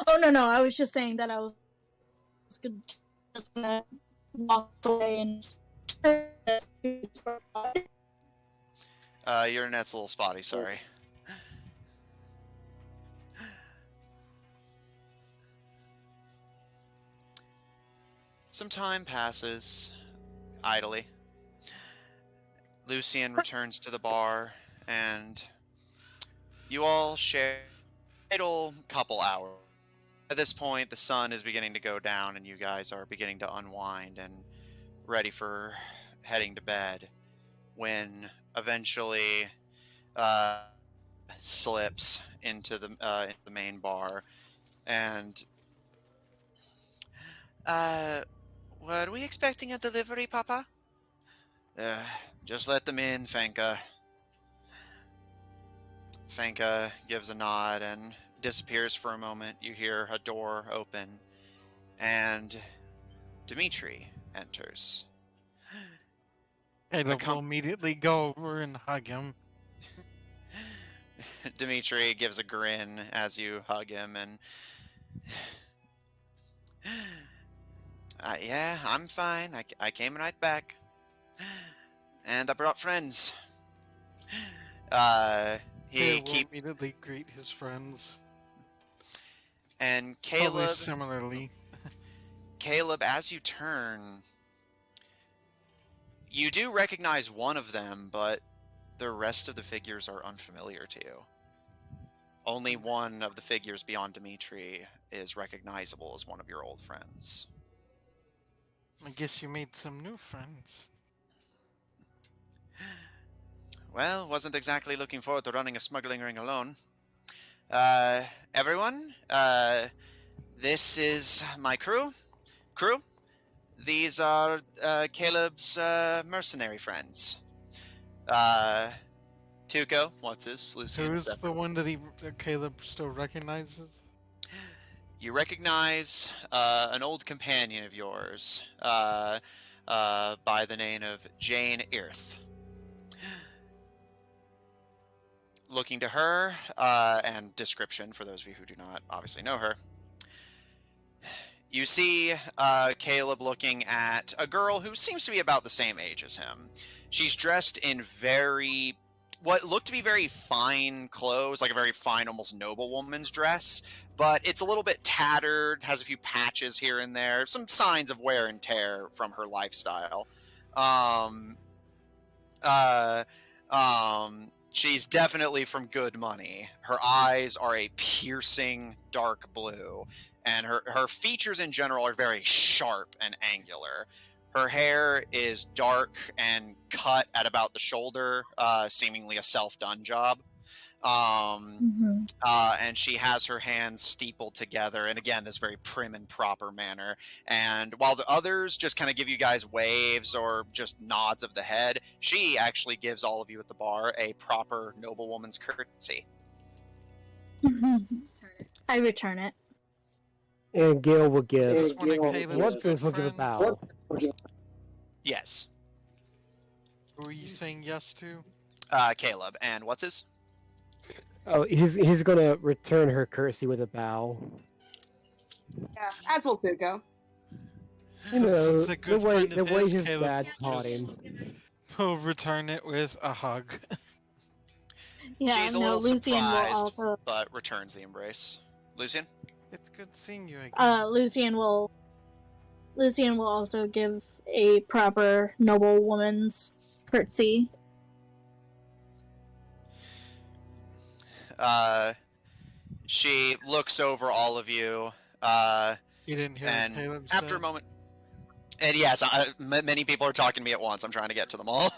Oh no, I was just saying that I was just gonna walk away and Your net's a little spotty, sorry. Some time passes, idly. Lucian returns to the bar, and you all share a idle couple hours. At this point, the sun is beginning to go down, and you guys are beginning to unwind and ready for heading to bed, when eventually slips into the main bar, and were we expecting a delivery, Papa? Just let them in, Fanka. Fanka gives a nod and disappears for a moment. You hear a door open, and Dimitri enters. Caleb will immediately go over and hug him. Dimitri gives a grin as you hug him, and yeah, I'm fine. I came right back, and I brought friends. He Caleb will immediately greet his friends. And Probably Caleb, similarly. Caleb, as you turn, you do recognize one of them, but the rest of the figures are unfamiliar to you. Only one of the figures beyond Dimitri is recognizable as one of your old friends. I guess you made some new friends. Well, wasn't exactly looking forward to running a smuggling ring alone. Everyone, this is my crew. These are Caleb's mercenary friends. Tuco, what's his? Lucian. Who is the one that Caleb still recognizes? You recognize an old companion of yours by the name of Jane Irth. Looking to her, and description for those of you who do not obviously know her. You see Caleb looking at a girl who seems to be about the same age as him. She's dressed in what look to be very fine clothes, like a very fine, almost noblewoman's dress, but it's a little bit tattered, has a few patches here and there, some signs of wear and tear from her lifestyle. She's definitely from good money. Her eyes are a piercing dark blue, and her features in general are very sharp and angular. Her hair is dark and cut at about the shoulder, seemingly a self-done job. And she has her hands steepled together, and again, this very prim and proper manner. And while the others just kind of give you guys waves or just nods of the head, she actually gives all of you at the bar a proper noblewoman's courtesy. I return it. And Gil will give. Is this one of Caleb's What's this? good Will give a friends? bow. Yes, Who are you saying yes to? Caleb. And what's his? Oh, he's gonna return her courtesy with a bow. Yeah, as will Tuco. You know, Since a good the way friend of his Caleb dad will taught just- him. Will return it with a hug. Yeah, She's a no, little Lucian will surprised, also. but returns the embrace. Lucian? It's good seeing you again. Lucian will also give a proper noble woman's curtsy. She looks over all of you, You didn't hear and what Caleb after said? a moment, and yes, many people are talking to me at once. I'm trying to get to them all.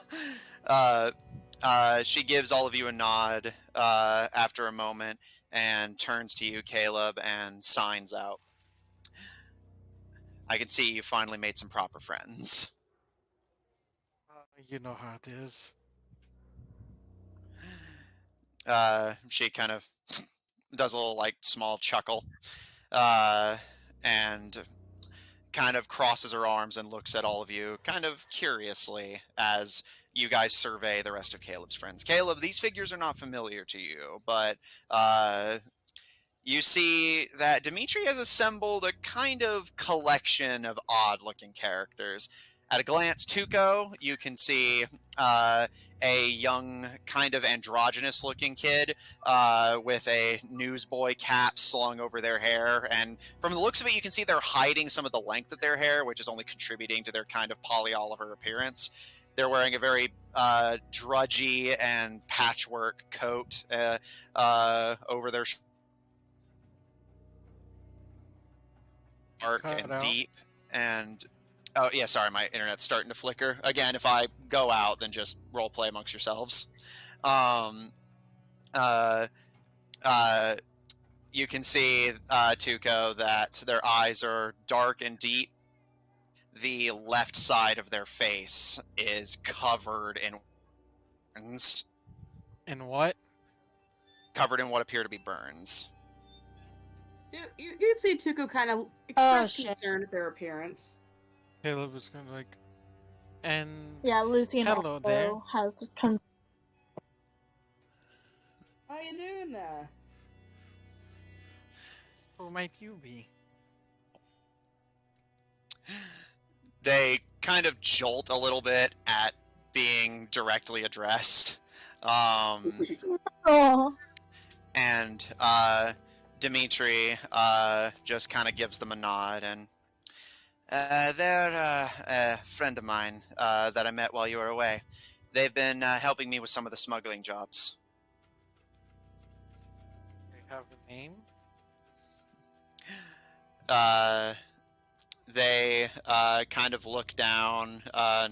She gives all of you a nod after a moment and turns to you, Caleb, and signs out. I can see you finally made some proper friends. You know how it is. She kind of does a little like small chuckle, and kind of crosses her arms and looks at all of you kind of curiously as you guys survey the rest of Caleb's friends. Caleb, these figures are not familiar to you, but you see that Dimitri has assembled a kind of collection of odd-looking characters. At a glance, Tuco, you can see a young, kind of androgynous-looking kid with a newsboy cap slung over their hair. And from the looks of it, you can see they're hiding some of the length of their hair, which is only contributing to their kind of Polly Oliver appearance. They're wearing a very drudgy and patchwork coat over their dark Cut and out. deep. And oh yeah, sorry, my internet's starting to flicker again. If I go out, then just role play amongst yourselves. You can see Tuco that their eyes are dark and deep. The left side of their face is covered in burns, And what? covered in what appear to be burns. You see Tuco kind of express shit. concern at their appearance. Caleb was going to and Yeah, Lucian Hello also there. has How you doing there? who might you be? They kind of jolt a little bit at being directly addressed. Oh, And Dimitri just kind of gives them a nod, and they're a friend of mine that I met while you were away. They've been helping me with some of the smuggling jobs. They have a name? They kind of look down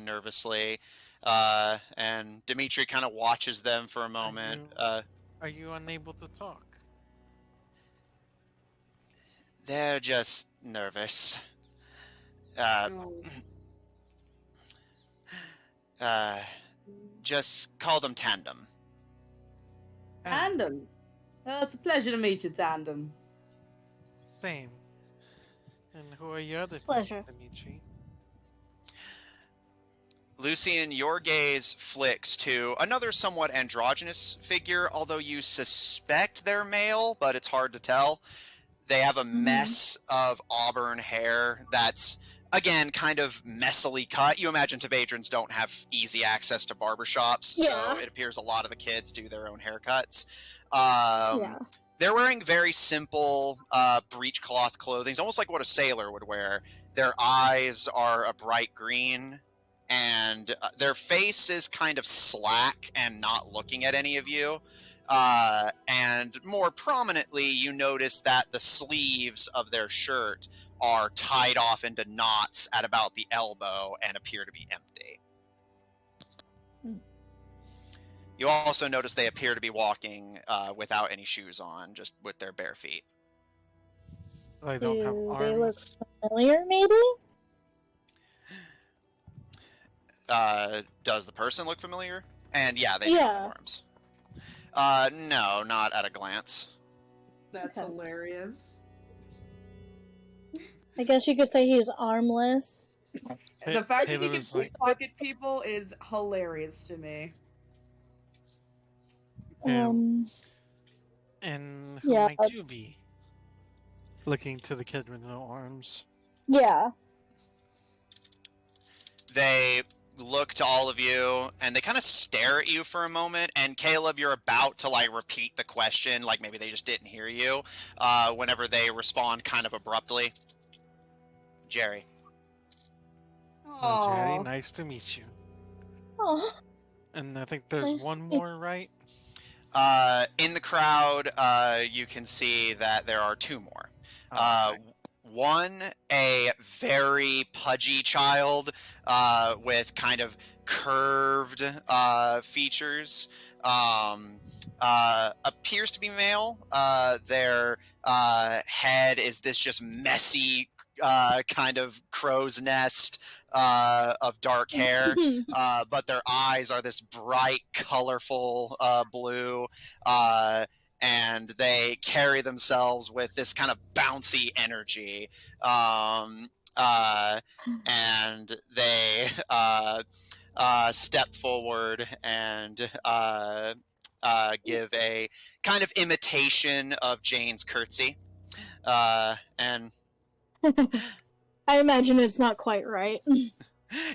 nervously, and Dimitri kind of watches them for a moment. Are you unable to talk? They're just nervous. Oh, Just call them Tandem. Tandem. Well, it's a pleasure to meet you, Tandem. Same. And who are your other Pleasure. friends, Dimitri? Lucian, your gaze flicks to another somewhat androgynous figure, although you suspect they're male, but it's hard to tell. They have a mess of auburn hair that's, again, kind of messily cut. You imagine Tibadrians don't have easy access to barbershops, Yeah. so it appears a lot of the kids do their own haircuts. yeah. They're wearing very simple breechcloth clothing. It's almost like what a sailor would wear. Their eyes are a bright green, and their face is kind of slack and not looking at any of you. And and more prominently, you notice that the sleeves of their shirt are tied off into knots at about the elbow and appear to be empty. You also notice they appear to be walking without any shoes on, just with their bare feet. I don't have Do arms. they look familiar, maybe? Does the person look familiar? And yeah, they don't have arms. No, not at a glance. That's Okay. hilarious. I guess you could say he's armless. The fact that he Taylor can was like, pickpocket people is hilarious to me. and who Yeah. might you be? Looking to the kid with no arms. Yeah. They look to all of you, and they kind of stare at you for a moment, and Caleb, you're about to, like, repeat the question, like maybe they just didn't hear you, whenever they respond kind of abruptly. Jerry. Oh, Jerry, Aw. nice to meet you. Oh. And I think there's Nice one to meet- more, right? In the crowd, you can see that there are two more. Okay. One, a very pudgy child with kind of curved features. Appears to be male. Their head is this just messy kind of crow's nest of dark hair, but their eyes are this bright, colorful blue. And they carry themselves with this kind of bouncy energy. And they step forward and give a kind of imitation of Jane's curtsy. And I imagine it's not quite right.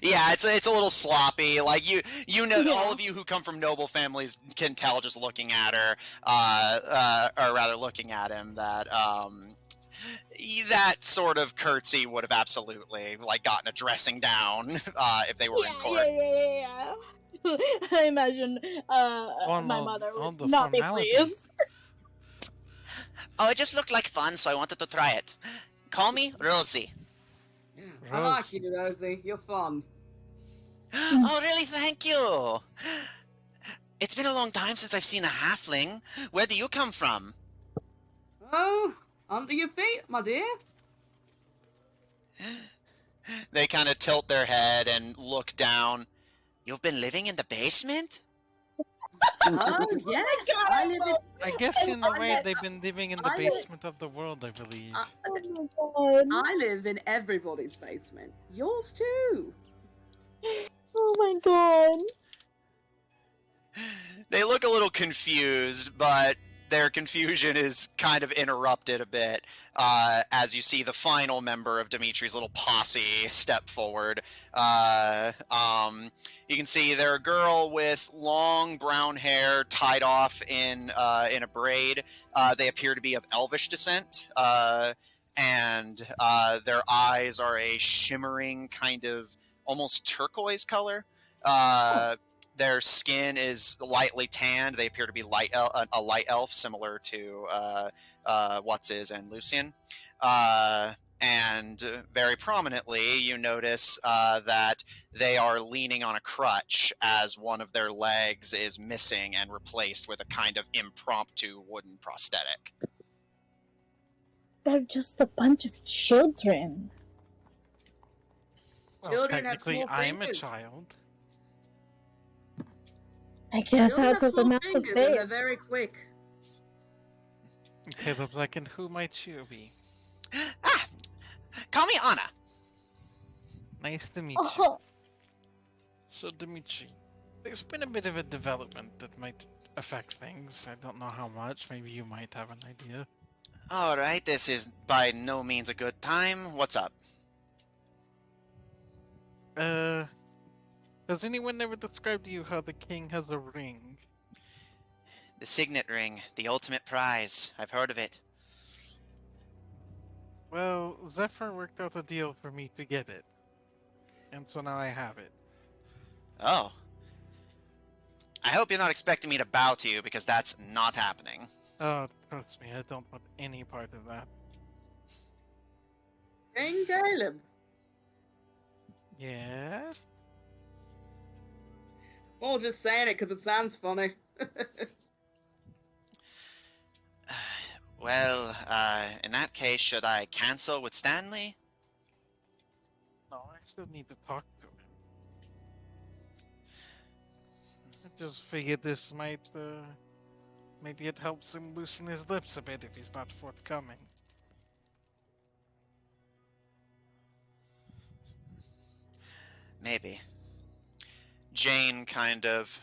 yeah, it's a little sloppy. Like you know, Yeah. all of you who come from noble families can tell just looking at her, or rather looking at him, that that sort of curtsy would have absolutely like gotten a dressing down if they were in court. Yeah. I imagine On my the- mother on would the not be formality. pleased. Oh, it just looked like fun, so I wanted to try it. Call me Rosie. Yeah. I like Rose. you, Rosie. You're fun. Oh, really? Thank you. It's been a long time since I've seen a halfling. Where do you come from? Oh, under your feet, my dear. They kind of tilt their head and look down. You've been living in the basement? Oh, yes. I live in... I guess in a I way live- they've been living in the I live- basement of the world, I believe. Oh my god. I live in everybody's basement. Yours too. Oh my god. They look a little confused, but their confusion is kind of interrupted a bit as you see the final member of Dimitri's little posse step forward. You can see they're a girl with long brown hair tied off in a braid. They appear to be of Elvish descent, and their eyes are a shimmering kind of almost turquoise color. Their skin is lightly tanned. They appear to be a light elf, similar to What's-Is and Lucian. And very prominently, you notice that they are leaning on a crutch as one of their legs is missing and replaced with a kind of impromptu wooden prosthetic. They're just a bunch of children. Well, Children have technically, small I'm a fingers. child. I guess Children out have of the small mouth of fingers and they're babes. very quick. Caleb's like, and who might you be? Ah! Call me Anna. Nice to meet you. Oh, So, Dimitri, there's been a bit of a development that might affect things. I don't know how much. Maybe you might have an idea. Alright, this is by no means a good time. What's up? Has anyone ever described to you how the king has a ring? The signet ring, the ultimate prize. I've heard of it. Well, Zephyr worked out a deal for me to get it. And so now I have it. Oh. I hope you're not expecting me to bow to you, because that's not happening. Oh, trust me, I don't want any part of that. King Caleb. Yeah? Well, just saying it because it sounds funny. Well, in that case, should I cancel with Stanley? No, I still need to talk to him. I just figured this might, maybe it helps him loosen his lips a bit if he's not forthcoming. Maybe. Jane kind of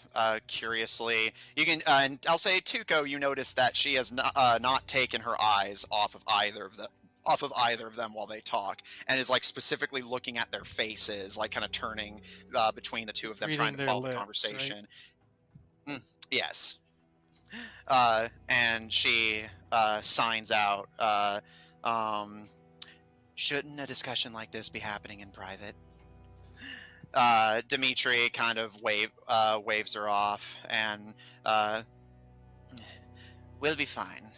curiously. You can, and I'll say Tuco. You notice that she has not taken her eyes off of either of them while they talk, and is like specifically looking at their faces, like kind of turning between the two of them, Reading trying to their follow lips, the conversation. Yes. And she signs out. Shouldn't a discussion like this be happening in private? Dimitri kind of waves her off, and we'll be fine.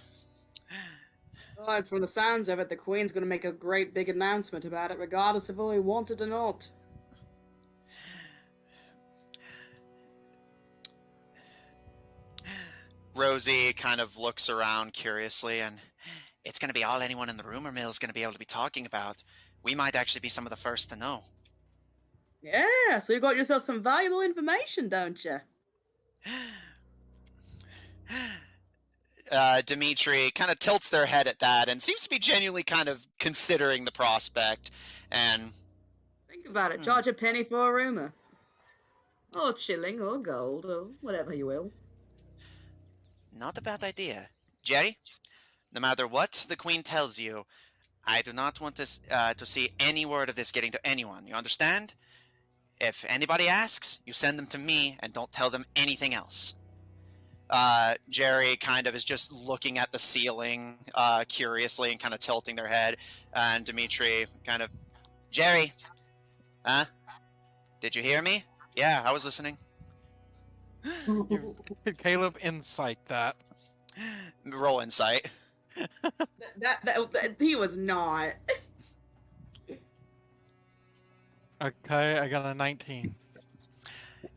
Besides, from the sounds of it, the Queen's going to make a great big announcement about it, regardless of whether we want it or not. Rosie kind of looks around curiously, and it's going to be all anyone in the rumor mill is going to be able to be talking about. We might actually be some of the first to know. Yeah, so you got yourself some valuable information, don't you? Dimitri kind of tilts their head at that and seems to be genuinely kind of considering the prospect. And think about it. Charge a penny for a rumor. Or shilling, or gold, or whatever you will. Not a bad idea. Jerry, no matter what the Queen tells you, I do not want this to see any word of this getting to anyone. You understand? If anybody asks, you send them to me and don't tell them anything else. Jerry kind of is just looking at the ceiling curiously and kind of tilting their head. And Dimitri kind of, Jerry, huh? Did you hear me? Yeah, I was listening. Could Caleb insight that? Roll insight. that he was not. Okay, I got a 19.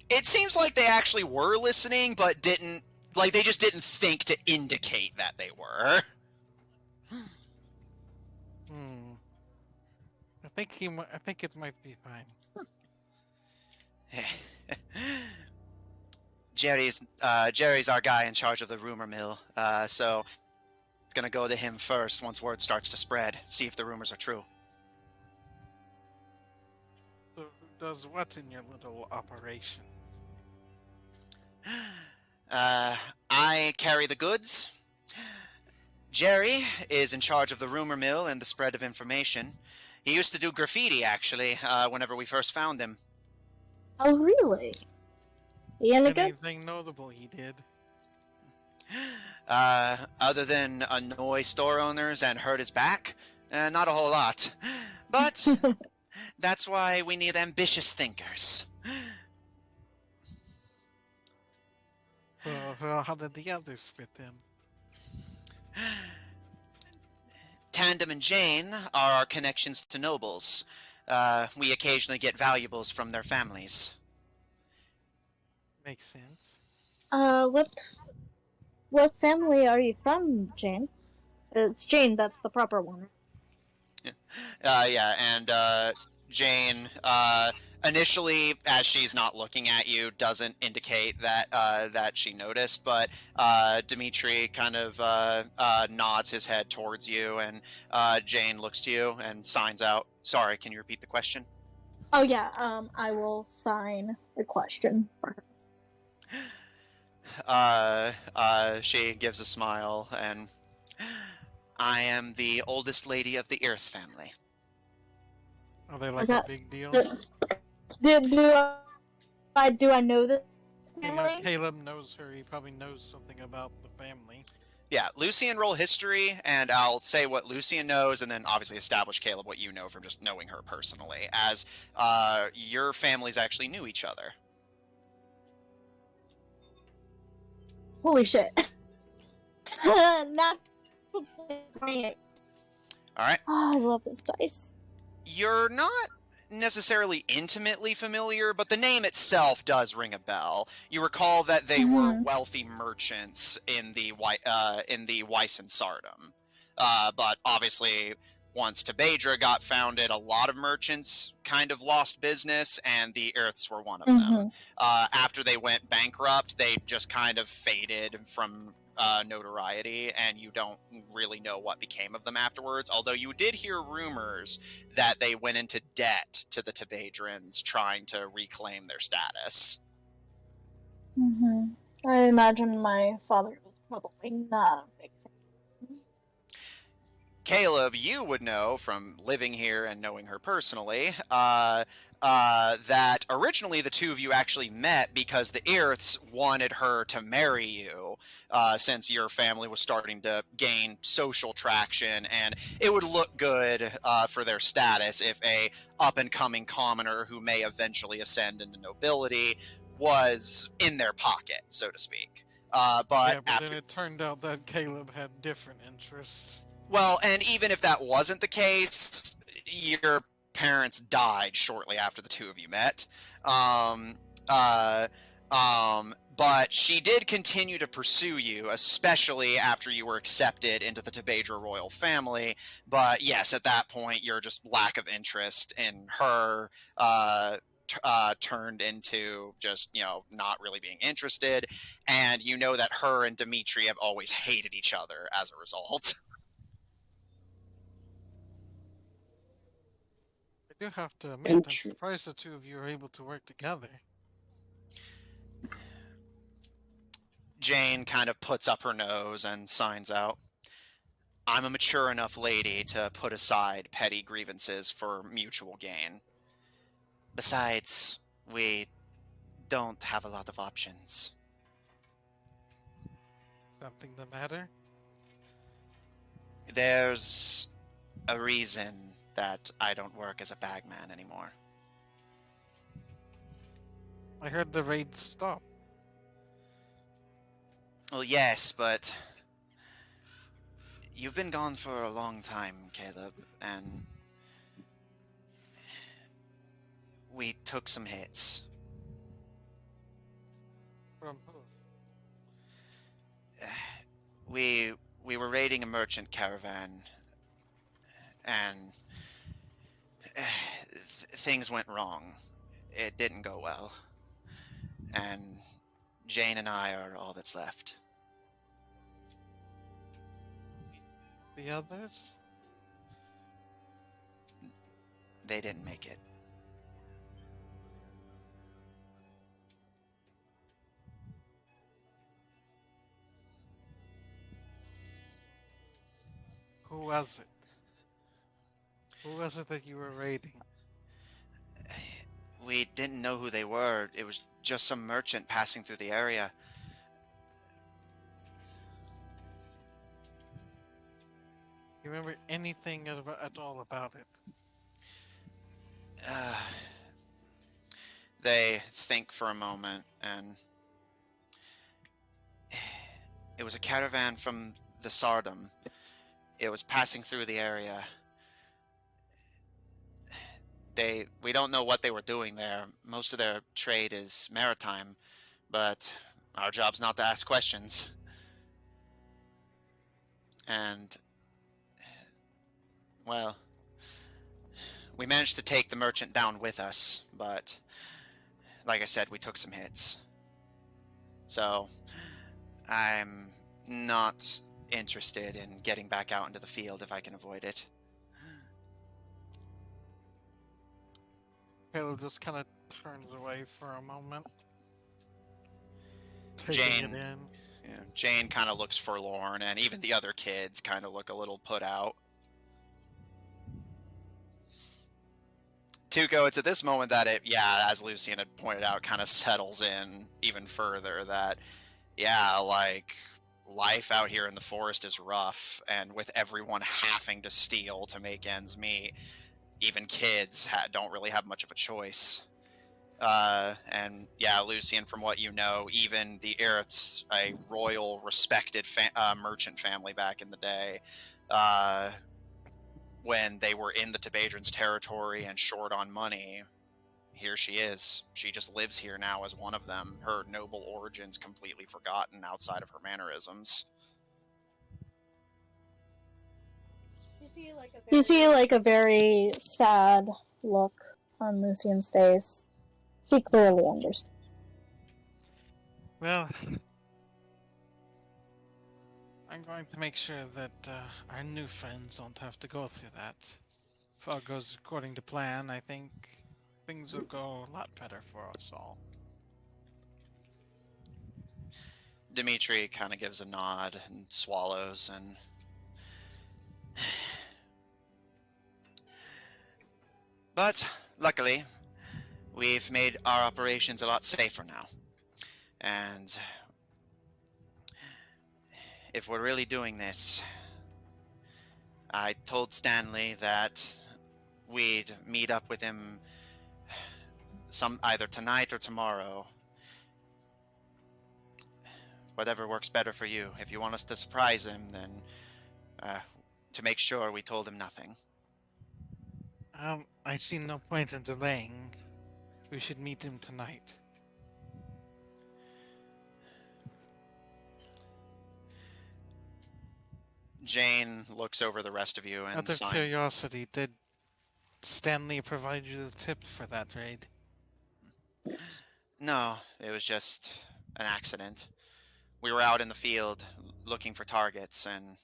It seems like they actually were listening, but didn't, like, they just didn't think to indicate that they were. I think it might be fine. Jerry's our guy in charge of the rumor mill, so it's gonna go to him first once word starts to spread, see if the rumors are true. So who does what in your little operation? I carry the goods. Jerry is in charge of the rumor mill and the spread of information. He used to do graffiti, actually, whenever we first found him. Oh, really? Anything notable he did? Other than annoy store owners and hurt his back? Not a whole lot. But that's why we need ambitious thinkers. How did the others fit in? Tandem and Jane are our connections to nobles. We occasionally get valuables from their families. Makes sense. What family are you from, Jane? It's Jane, that's the proper one. Yeah, and Jane, initially, as she's not looking at you, doesn't indicate that that she noticed, but Dimitri kind of nods his head towards you, and Jane looks to you and signs out. Sorry, can you repeat the question? Oh yeah, I will sign the question for her. She gives a smile, and I am the oldest lady of the Earth family. Are they like a big deal? Do I know this family? Caleb knows her. He probably knows something about the family. Yeah, Lucian roll history, and I'll say what Lucian knows, and then obviously establish, Caleb, what you know from just knowing her personally, as your families actually knew each other. Holy shit. Not 28. All right. Oh, I love this dice. You're not necessarily intimately familiar, but the name itself does ring a bell. You recall that they were wealthy merchants in the Weiss and Sardom. But obviously, once Tebadra got founded, a lot of merchants kind of lost business, and the Earths were one of them. After they went bankrupt, they just kind of faded from notoriety, and you don't really know what became of them afterwards, although you did hear rumors that they went into debt to the Tebadrans trying to reclaim their status. I imagine my father was probably not a big fan. Caleb, you would know from living here and knowing her personally that originally the two of you actually met because the Earths wanted her to marry you, since your family was starting to gain social traction, and it would look good for their status if a up-and-coming commoner who may eventually ascend into nobility was in their pocket, so to speak. But then it turned out that Caleb had different interests. Well, and even if that wasn't the case, your parents died shortly after the two of you met. But she did continue to pursue you, especially after you were accepted into the Tebadra royal family. But yes, at that point, your just lack of interest in her turned into just, not really being interested. And you know that her and Dimitri have always hated each other as a result. I do have to admit, I'm surprised the two of you are able to work together. Jane kind of puts up her nose and signs out. I'm a mature enough lady to put aside petty grievances for mutual gain. Besides, we don't have a lot of options. Something the matter? There's a reason that I don't work as a bagman anymore. I heard the raid stop. Well, yes, but you've been gone for a long time, Caleb, and we took some hits. From who? We were raiding a merchant caravan, and things went wrong. It didn't go well. And Jane and I are all that's left. The others? They didn't make it. Who was it? Who was it that you were raiding? We didn't know who they were. It was just some merchant passing through the area. You remember anything at all about it? They think for a moment, and it was a caravan from the Sardom. It was passing through the area. We don't know what they were doing there. Most of their trade is maritime, but our job's not to ask questions. And, well, we managed to take the merchant down with us, but like I said, we took some hits. So, I'm not interested in getting back out into the field if I can avoid it. Caleb just kind of turns away for a moment. Jane, Taking it in. Yeah, Jane kind of looks forlorn, and even the other kids kind of look a little put out. Tuco, it's at this moment that as Lucian had pointed out, kind of settles in even further that, life out here in the forest is rough, and with everyone having to steal to make ends meet, even kids don't really have much of a choice. And yeah, Lucian, from what you know, even the Earth's a royal, respected merchant family back in the day. When they were in the Tibadrins' territory and short on money, here she is. She just lives here now as one of them. Her noble origins completely forgotten outside of her mannerisms. You see, like, a very sad look on Lucian's face. She clearly understands. Well, I'm going to make sure that our new friends don't have to go through that. If all goes according to plan, I think things will go a lot better for us all. Dimitri kind of gives a nod and swallows and... But, luckily, we've made our operations a lot safer now. And if we're really doing this, I told Stanley that we'd meet up with him either tonight or tomorrow. Whatever works better for you. If you want us to surprise him, then to make sure we told him nothing. I see no point in delaying. We should meet him tonight. Jane looks over the rest of you and Out of curiosity, did Stanley provide you the tip for that raid? No, it was just an accident. We were out in the field looking for targets, and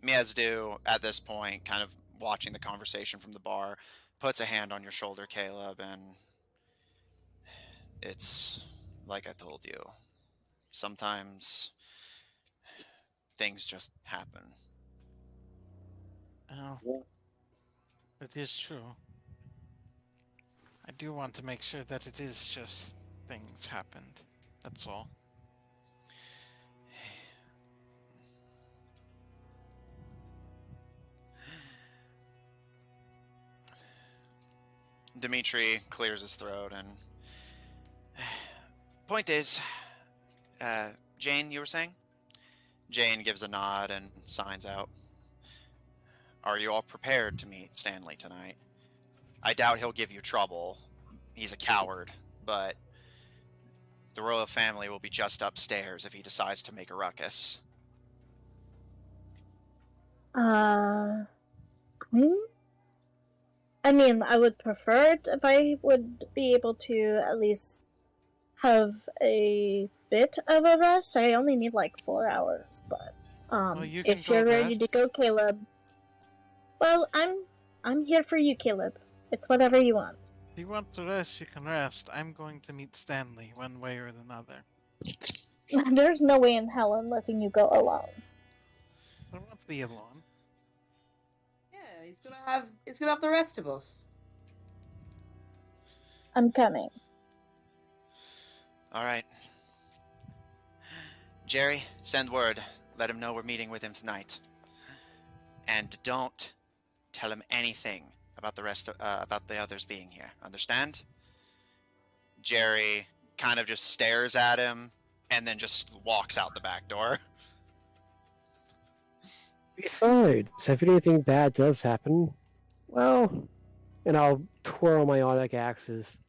Miezdu, at this point, kind of watching the conversation from the bar, puts a hand on your shoulder, Caleb, and it's like I told you. Sometimes things just happen. Oh, it is true. I do want to make sure that it is just things happened. That's all. Dimitri clears his throat and... Point is, Jane, you were saying? Jane gives a nod and signs out. Are you all prepared to meet Stanley tonight? I doubt he'll give you trouble. He's a coward, but the royal family will be just upstairs if he decides to make a ruckus. I mean, I would prefer it if I would be able to at least have a bit of a rest. I only need like 4 hours, but if you're ready to go, Caleb. Well, I'm here for you, Caleb. It's whatever you want. If you want to rest, you can rest. I'm going to meet Stanley one way or another. There's no way in hell I'm letting you go alone. I don't want to be alone. Yeah, he's gonna have the rest of us. I'm coming. All right. Jerry, send word. Let him know we're meeting with him tonight. And don't tell him anything about about the others being here. Understand? Jerry kind of just stares at him and then just walks out the back door. Besides, if anything bad does happen, well, and I'll twirl my Onyx axes.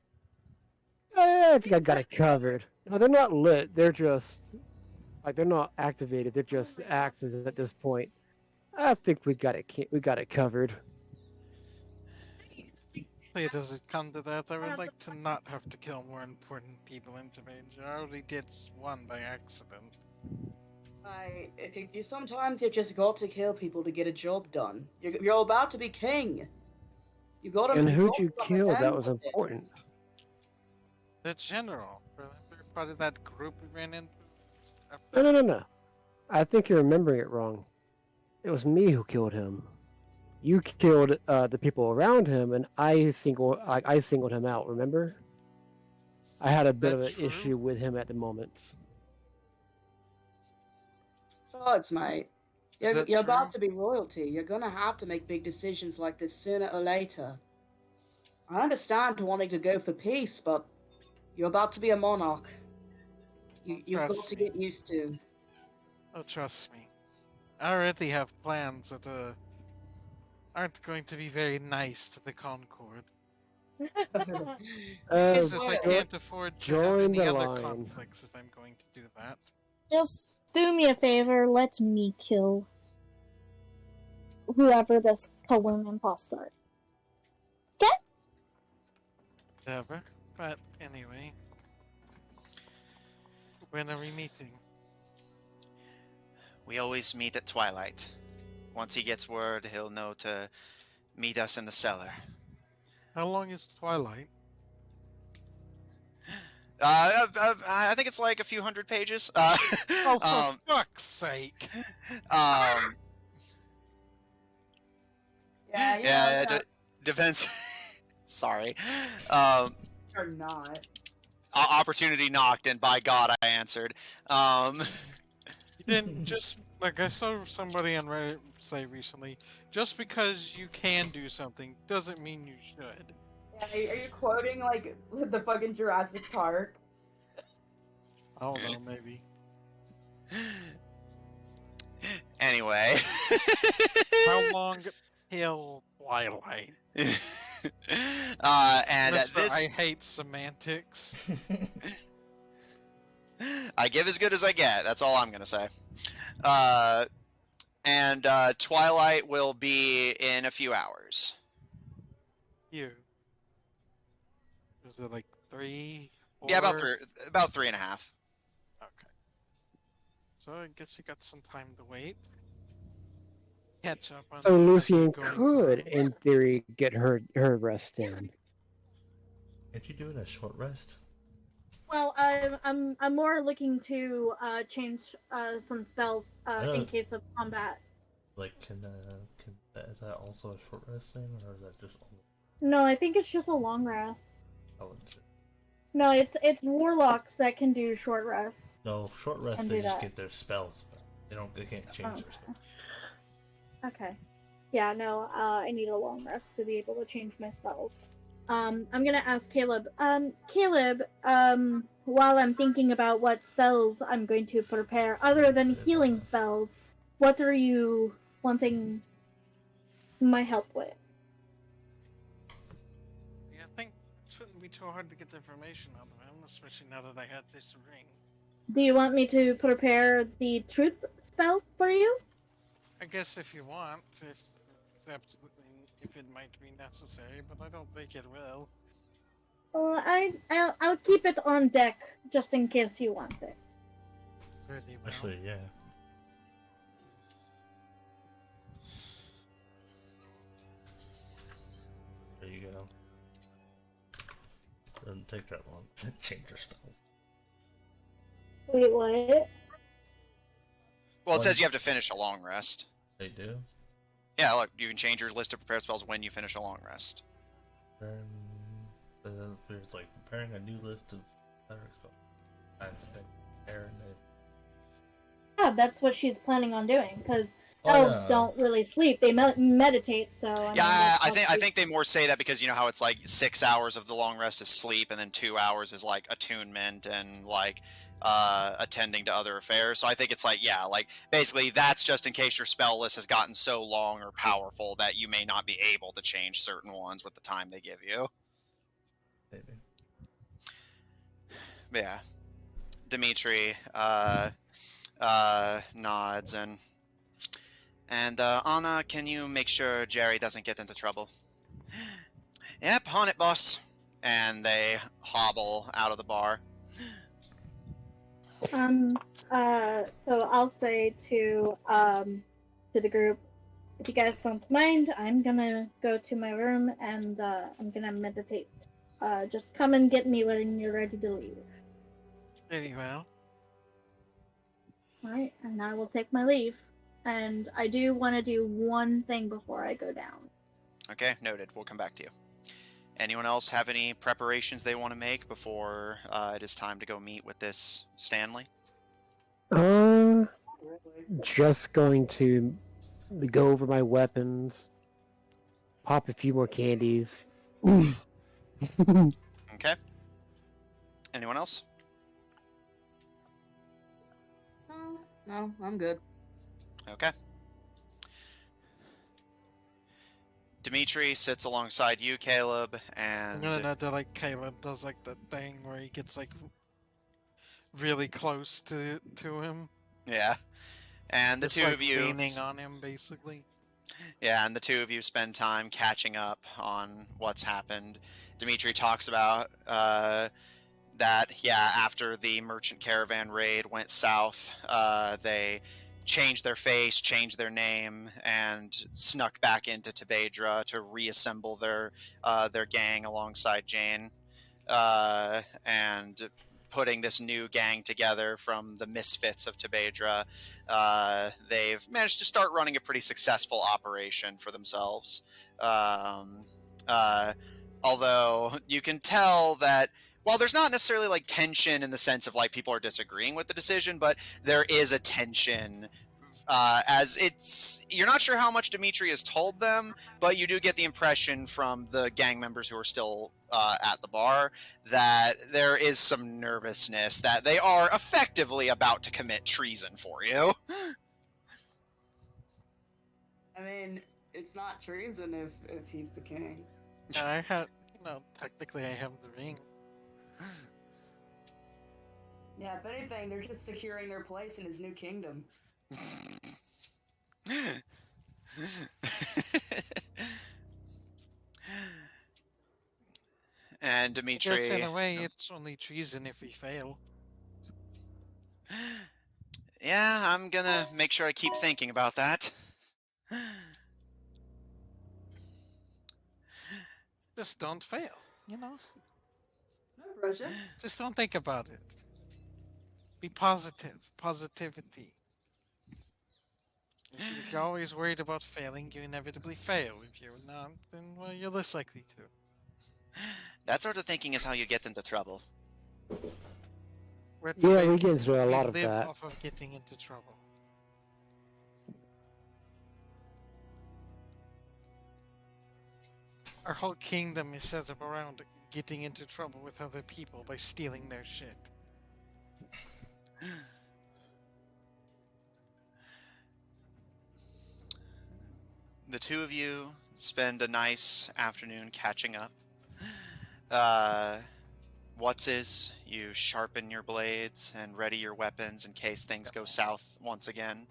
I think I got it covered. No, they're not lit. They're just they're not activated. They're just axes at this point. I think we got it. We got it covered. Hey, does it come to that? I would like to not have to kill more important people in Tibadra. I already did one by accident. I think sometimes you just got to kill people to get a job done. You're about to be king. You got to. And who'd you kill that was important? The general. Remember part of that group we ran into? No. I think you're remembering it wrong. It was me who killed him. You killed the people around him, and I singled him out. Remember? I had a bit of an issue with him at the moment. Besides, mate, Is You're that about true? to be royalty. You're gonna have to make big decisions like this sooner or later. I understand wanting to go for peace, but you're about to be a monarch. You've got Trust to me. get used to. Oh, trust me. I already have plans that aren't going to be very nice to the Concord. Here's It's just I what. can't afford to have join any the other line. conflicts if I'm going to do that. Just do me a favor, let me kill whoever this Kaloon imposter. Whatever. But anyway. When are we meeting? We always meet at twilight. Once he gets word, he'll know to meet us in the cellar. How long is Twilight? I think it's like a few hundred pages. Oh, for fuck's sake! Um, Yeah, depends. Sorry. or not. Opportunity knocked, and by God, I answered. You didn't just like I saw somebody on Reddit say recently. Just because you can do something doesn't mean you should. Yeah, are you quoting like the fucking Jurassic Park? I don't know, maybe. Anyway. How long till Twilight? And at Mr. this, I hate semantics. I give as good as I get. That's all I'm gonna say. And Twilight will be in a few hours. You. Is it like 3, 4? Yeah, about 3.5. Okay. So I guess you got some time to wait. Catch up on. So Lucian going could, on. in theory, get her rest in. Can't you do it a short rest? Well, I'm more looking to change some spells in case of combat. Like, is that also a short rest thing, or is that just only? No, I think it's just a long rest. I wouldn't say. No, it's warlocks that can do short rests. No, short rest And they do just that. get their spells back. They can't change their spells. Okay. Yeah, no, I need a long rest to be able to change my spells. I'm gonna ask Caleb. Caleb, while I'm thinking about what spells I'm going to prepare, other than healing spells, what are you wanting my help with? Yeah, I think it shouldn't be too hard to get the information out of him, especially now that I had this ring. Do you want me to prepare the truth spell for you? I guess if you want, if it might be necessary, but I don't think it will. Well, I'll keep it on deck just in case you want it. Pretty well. Actually, yeah. There you go. Doesn't take that long to change your spells. Wait, what? Well, it says you have to finish a long rest. They do? Yeah, look, you can change your list of prepared spells when you finish a long rest. There's like preparing a new list of cleric spells. I've been preparing it. Yeah, that's what she's planning on doing, because Oh, elves yeah. don't really sleep. They meditate, so... I mean, Yeah, that's I how think they more say that because you know how it's like 6 hours of the long rest is sleep, and then 2 hours is like attunement and like attending to other affairs. So I think it's like, yeah, like basically that's just in case your spell list has gotten so long or powerful that you may not be able to change certain ones with the time they give you. Maybe. But yeah, Dimitri nods and Anna, can you make sure Jerry doesn't get into trouble? Yep, on it, boss. And they hobble out of the bar. So I'll say to the group, if you guys don't mind, I'm gonna go to my room and I'm gonna meditate. Just come and get me when you're ready to leave. Very well. Alright, and I will take my leave. And I do want to do one thing before I go down. Okay, noted. We'll come back to you. Anyone else have any preparations they want to make before it is time to go meet with this Stanley? just going to go over my weapons, pop a few more candies. Okay. Anyone else? No, I'm good. Okay. Dimitri sits alongside you, Caleb, I'm and gonna note that like Caleb does like the thing where he gets like really close to him, yeah, and the just two like of you, leaning on him basically. yeah, and the two of you spend time catching up on what's happened. Dimitri talks about that, yeah, after the merchant caravan raid went south, they changed their face, changed their name, and snuck back into Tebedra to reassemble their gang alongside Jane, and putting this new gang together from the misfits of Tebedra. They've managed to start running a pretty successful operation for themselves. Although you can tell that while there's not necessarily like tension in the sense of like people are disagreeing with the decision, but there is a tension, as you're not sure how much Dimitri has told them, but you do get the impression from the gang members who are still at the bar that there is some nervousness that they are effectively about to commit treason for you. I mean, it's not treason if he's the king. I have, technically I have the ring. Yeah, if anything, they're just securing their place in his new kingdom. And I guess Dimitri, in a way it's only treason if we fail. yeah, I'm gonna make sure I keep thinking about that. Just don't fail, No pressure. Just don't think about it. Be positive. Positivity. If you're always worried about failing, you inevitably fail. If you're not, then well, you're less likely to. That sort of thinking is how you get into trouble. Yeah, we get through a lot of live that. off of getting into trouble. Our whole kingdom is set up around getting into trouble with other people by stealing their shit. The two of you spend a nice afternoon catching up. You sharpen your blades and ready your weapons in case things go south once again.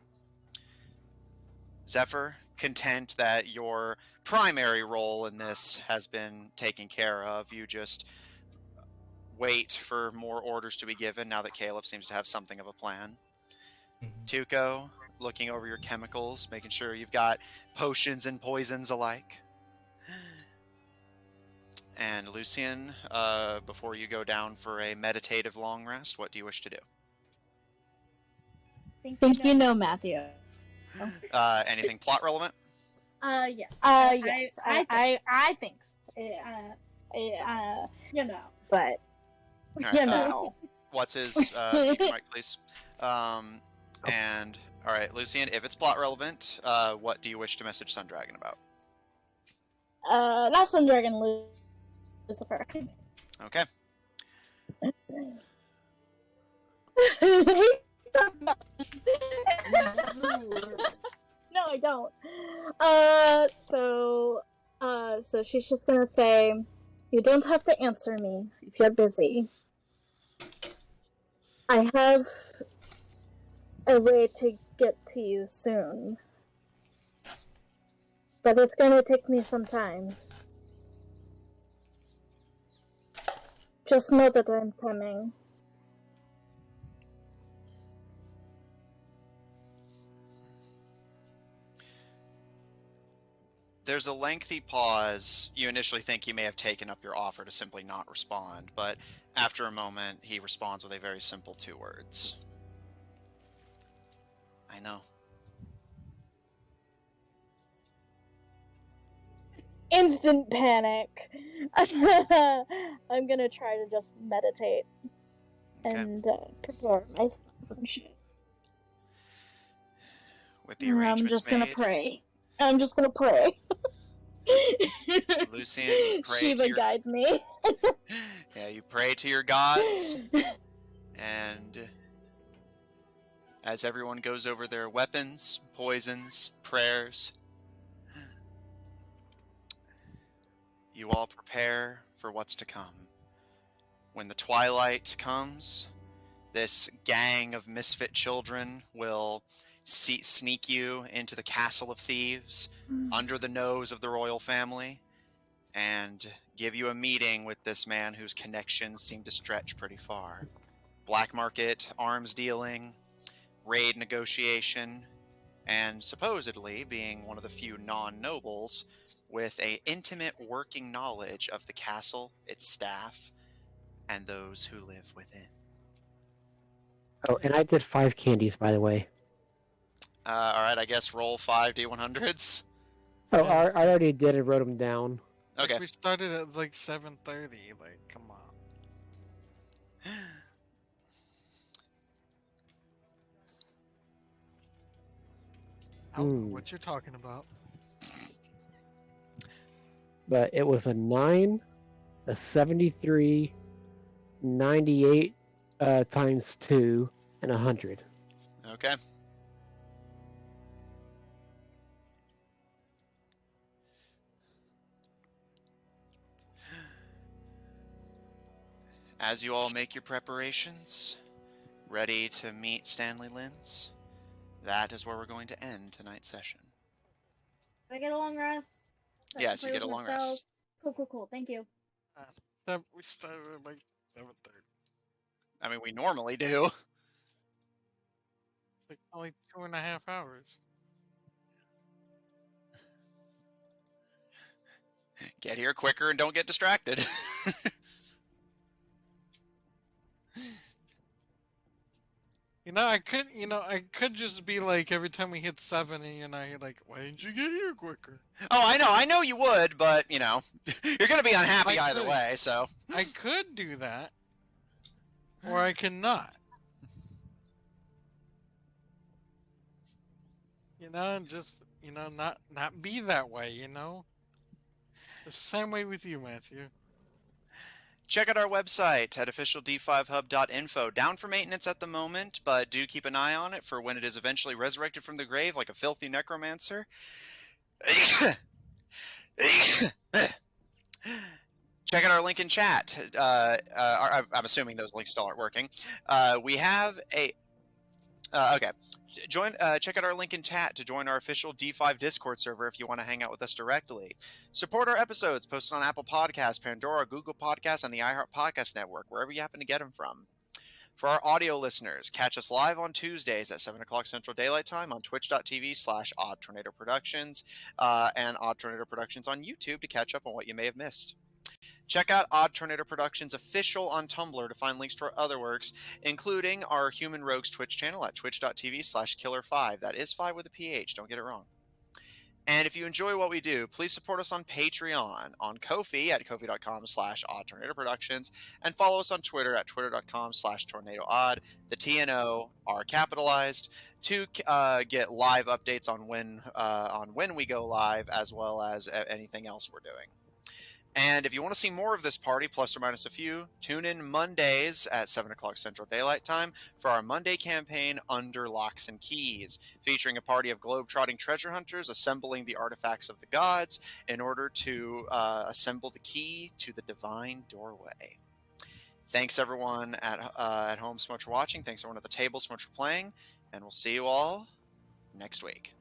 Zephyr, content that your primary role in this has been taken care of, you just wait for more orders to be given now that Caleb seems to have something of a plan. Tuco, looking over your chemicals, making sure you've got potions and poisons alike. And Lucian, before you go down for a meditative long rest, what do you wish to do? Think you know, Matthew. Anything plot relevant? Yeah. Yes, I think so. You know. But Right, you know, what's his mute your mic, please? And all right, Lucian, if it's plot relevant, what do you wish to message Sundragon about? not Sundragon, Lucifer. Okay. No, I don't. So she's just gonna say, "You don't have to answer me if you're busy. I have a way to get to you soon, but it's gonna take me some time. Just know that I'm coming." There's a lengthy pause. You initially think he may have taken up your offer to simply not respond, but after a moment, he responds with a very simple 2 words. I know. Instant panic. I'm gonna try to just meditate Okay. and perform my spells and shit. with the I'm arrangements just gonna made. pray. I'm just gonna pray. Lucian, you pray to Shiva your... guide me. Yeah, you pray to your gods, and as everyone goes over their weapons, poisons, prayers, you all prepare for what's to come. When the twilight comes, this gang of misfit children will sneak you into the castle of thieves under the nose of the royal family and give you a meeting with this man whose connections seem to stretch pretty far. Black market, arms dealing, raid negotiation, and supposedly being one of the few non-nobles with an intimate working knowledge of the castle, its staff, and those who live within. Oh, and I did 5 candies, by the way. Alright, I guess roll 5 D100s. Oh, Yeah, I already did and wrote them down. like, Okay. we started at like 7:30. Like, come on. I don't know what you're talking about. But it was a 9, a 73, 98 times 2, and 100. Okay. As you all make your preparations, ready to meet Stanley Linz, that is where we're going to end tonight's session. Can I get a long rest? So I can Yes, you play get a with my long spells? rest. Cool. Thank you. We started at like 7:30. I mean, we normally do. It's like only 2.5 hours. Get here quicker and don't get distracted. I could just be like every time we hit 7, and you're like, why didn't you get here quicker? Oh, I know you would, but, you're going to be unhappy I either could. way, so. I could do that, or I cannot. Just not be that way. The same way with you, Matthew. Check out our website at officiald5hub.info. Down for maintenance at the moment, but do keep an eye on it for when it is eventually resurrected from the grave like a filthy necromancer. Check out our link in chat. I'm assuming those links still aren't working. We have a... okay. Check out our link in chat to join our official D5 Discord server if you want to hang out with us directly. Support our episodes posted on Apple Podcasts, Pandora, Google Podcasts, and the iHeart Podcast Network, wherever you happen to get them from. For our audio listeners, catch us live on Tuesdays at 7 o'clock Central Daylight Time on twitch.tv/OddTornadoProductions and Odd Tornado Productions on YouTube to catch up on what you may have missed. Check out Odd Tornado Productions official on Tumblr to find links to our other works, including our Human Rogues Twitch channel at twitch.tv/killer5. That is 5 with a PH, don't get it wrong. And if you enjoy what we do, please support us on Patreon, on Ko-fi at kofi.com/oddtornadoproductions, and follow us on Twitter at twitter.com/tornadoodd. The TNO are capitalized to get live updates on when we go live, as well as anything else we're doing. And if you want to see more of this party, plus or minus a few, tune in Mondays at 7 o'clock Central Daylight Time for our Monday campaign, Under Locks and Keys, featuring a party of globe-trotting treasure hunters assembling the artifacts of the gods in order to assemble the key to the divine doorway. Thanks, everyone at home so much for watching. Thanks, everyone at the table so much for playing. And we'll see you all next week.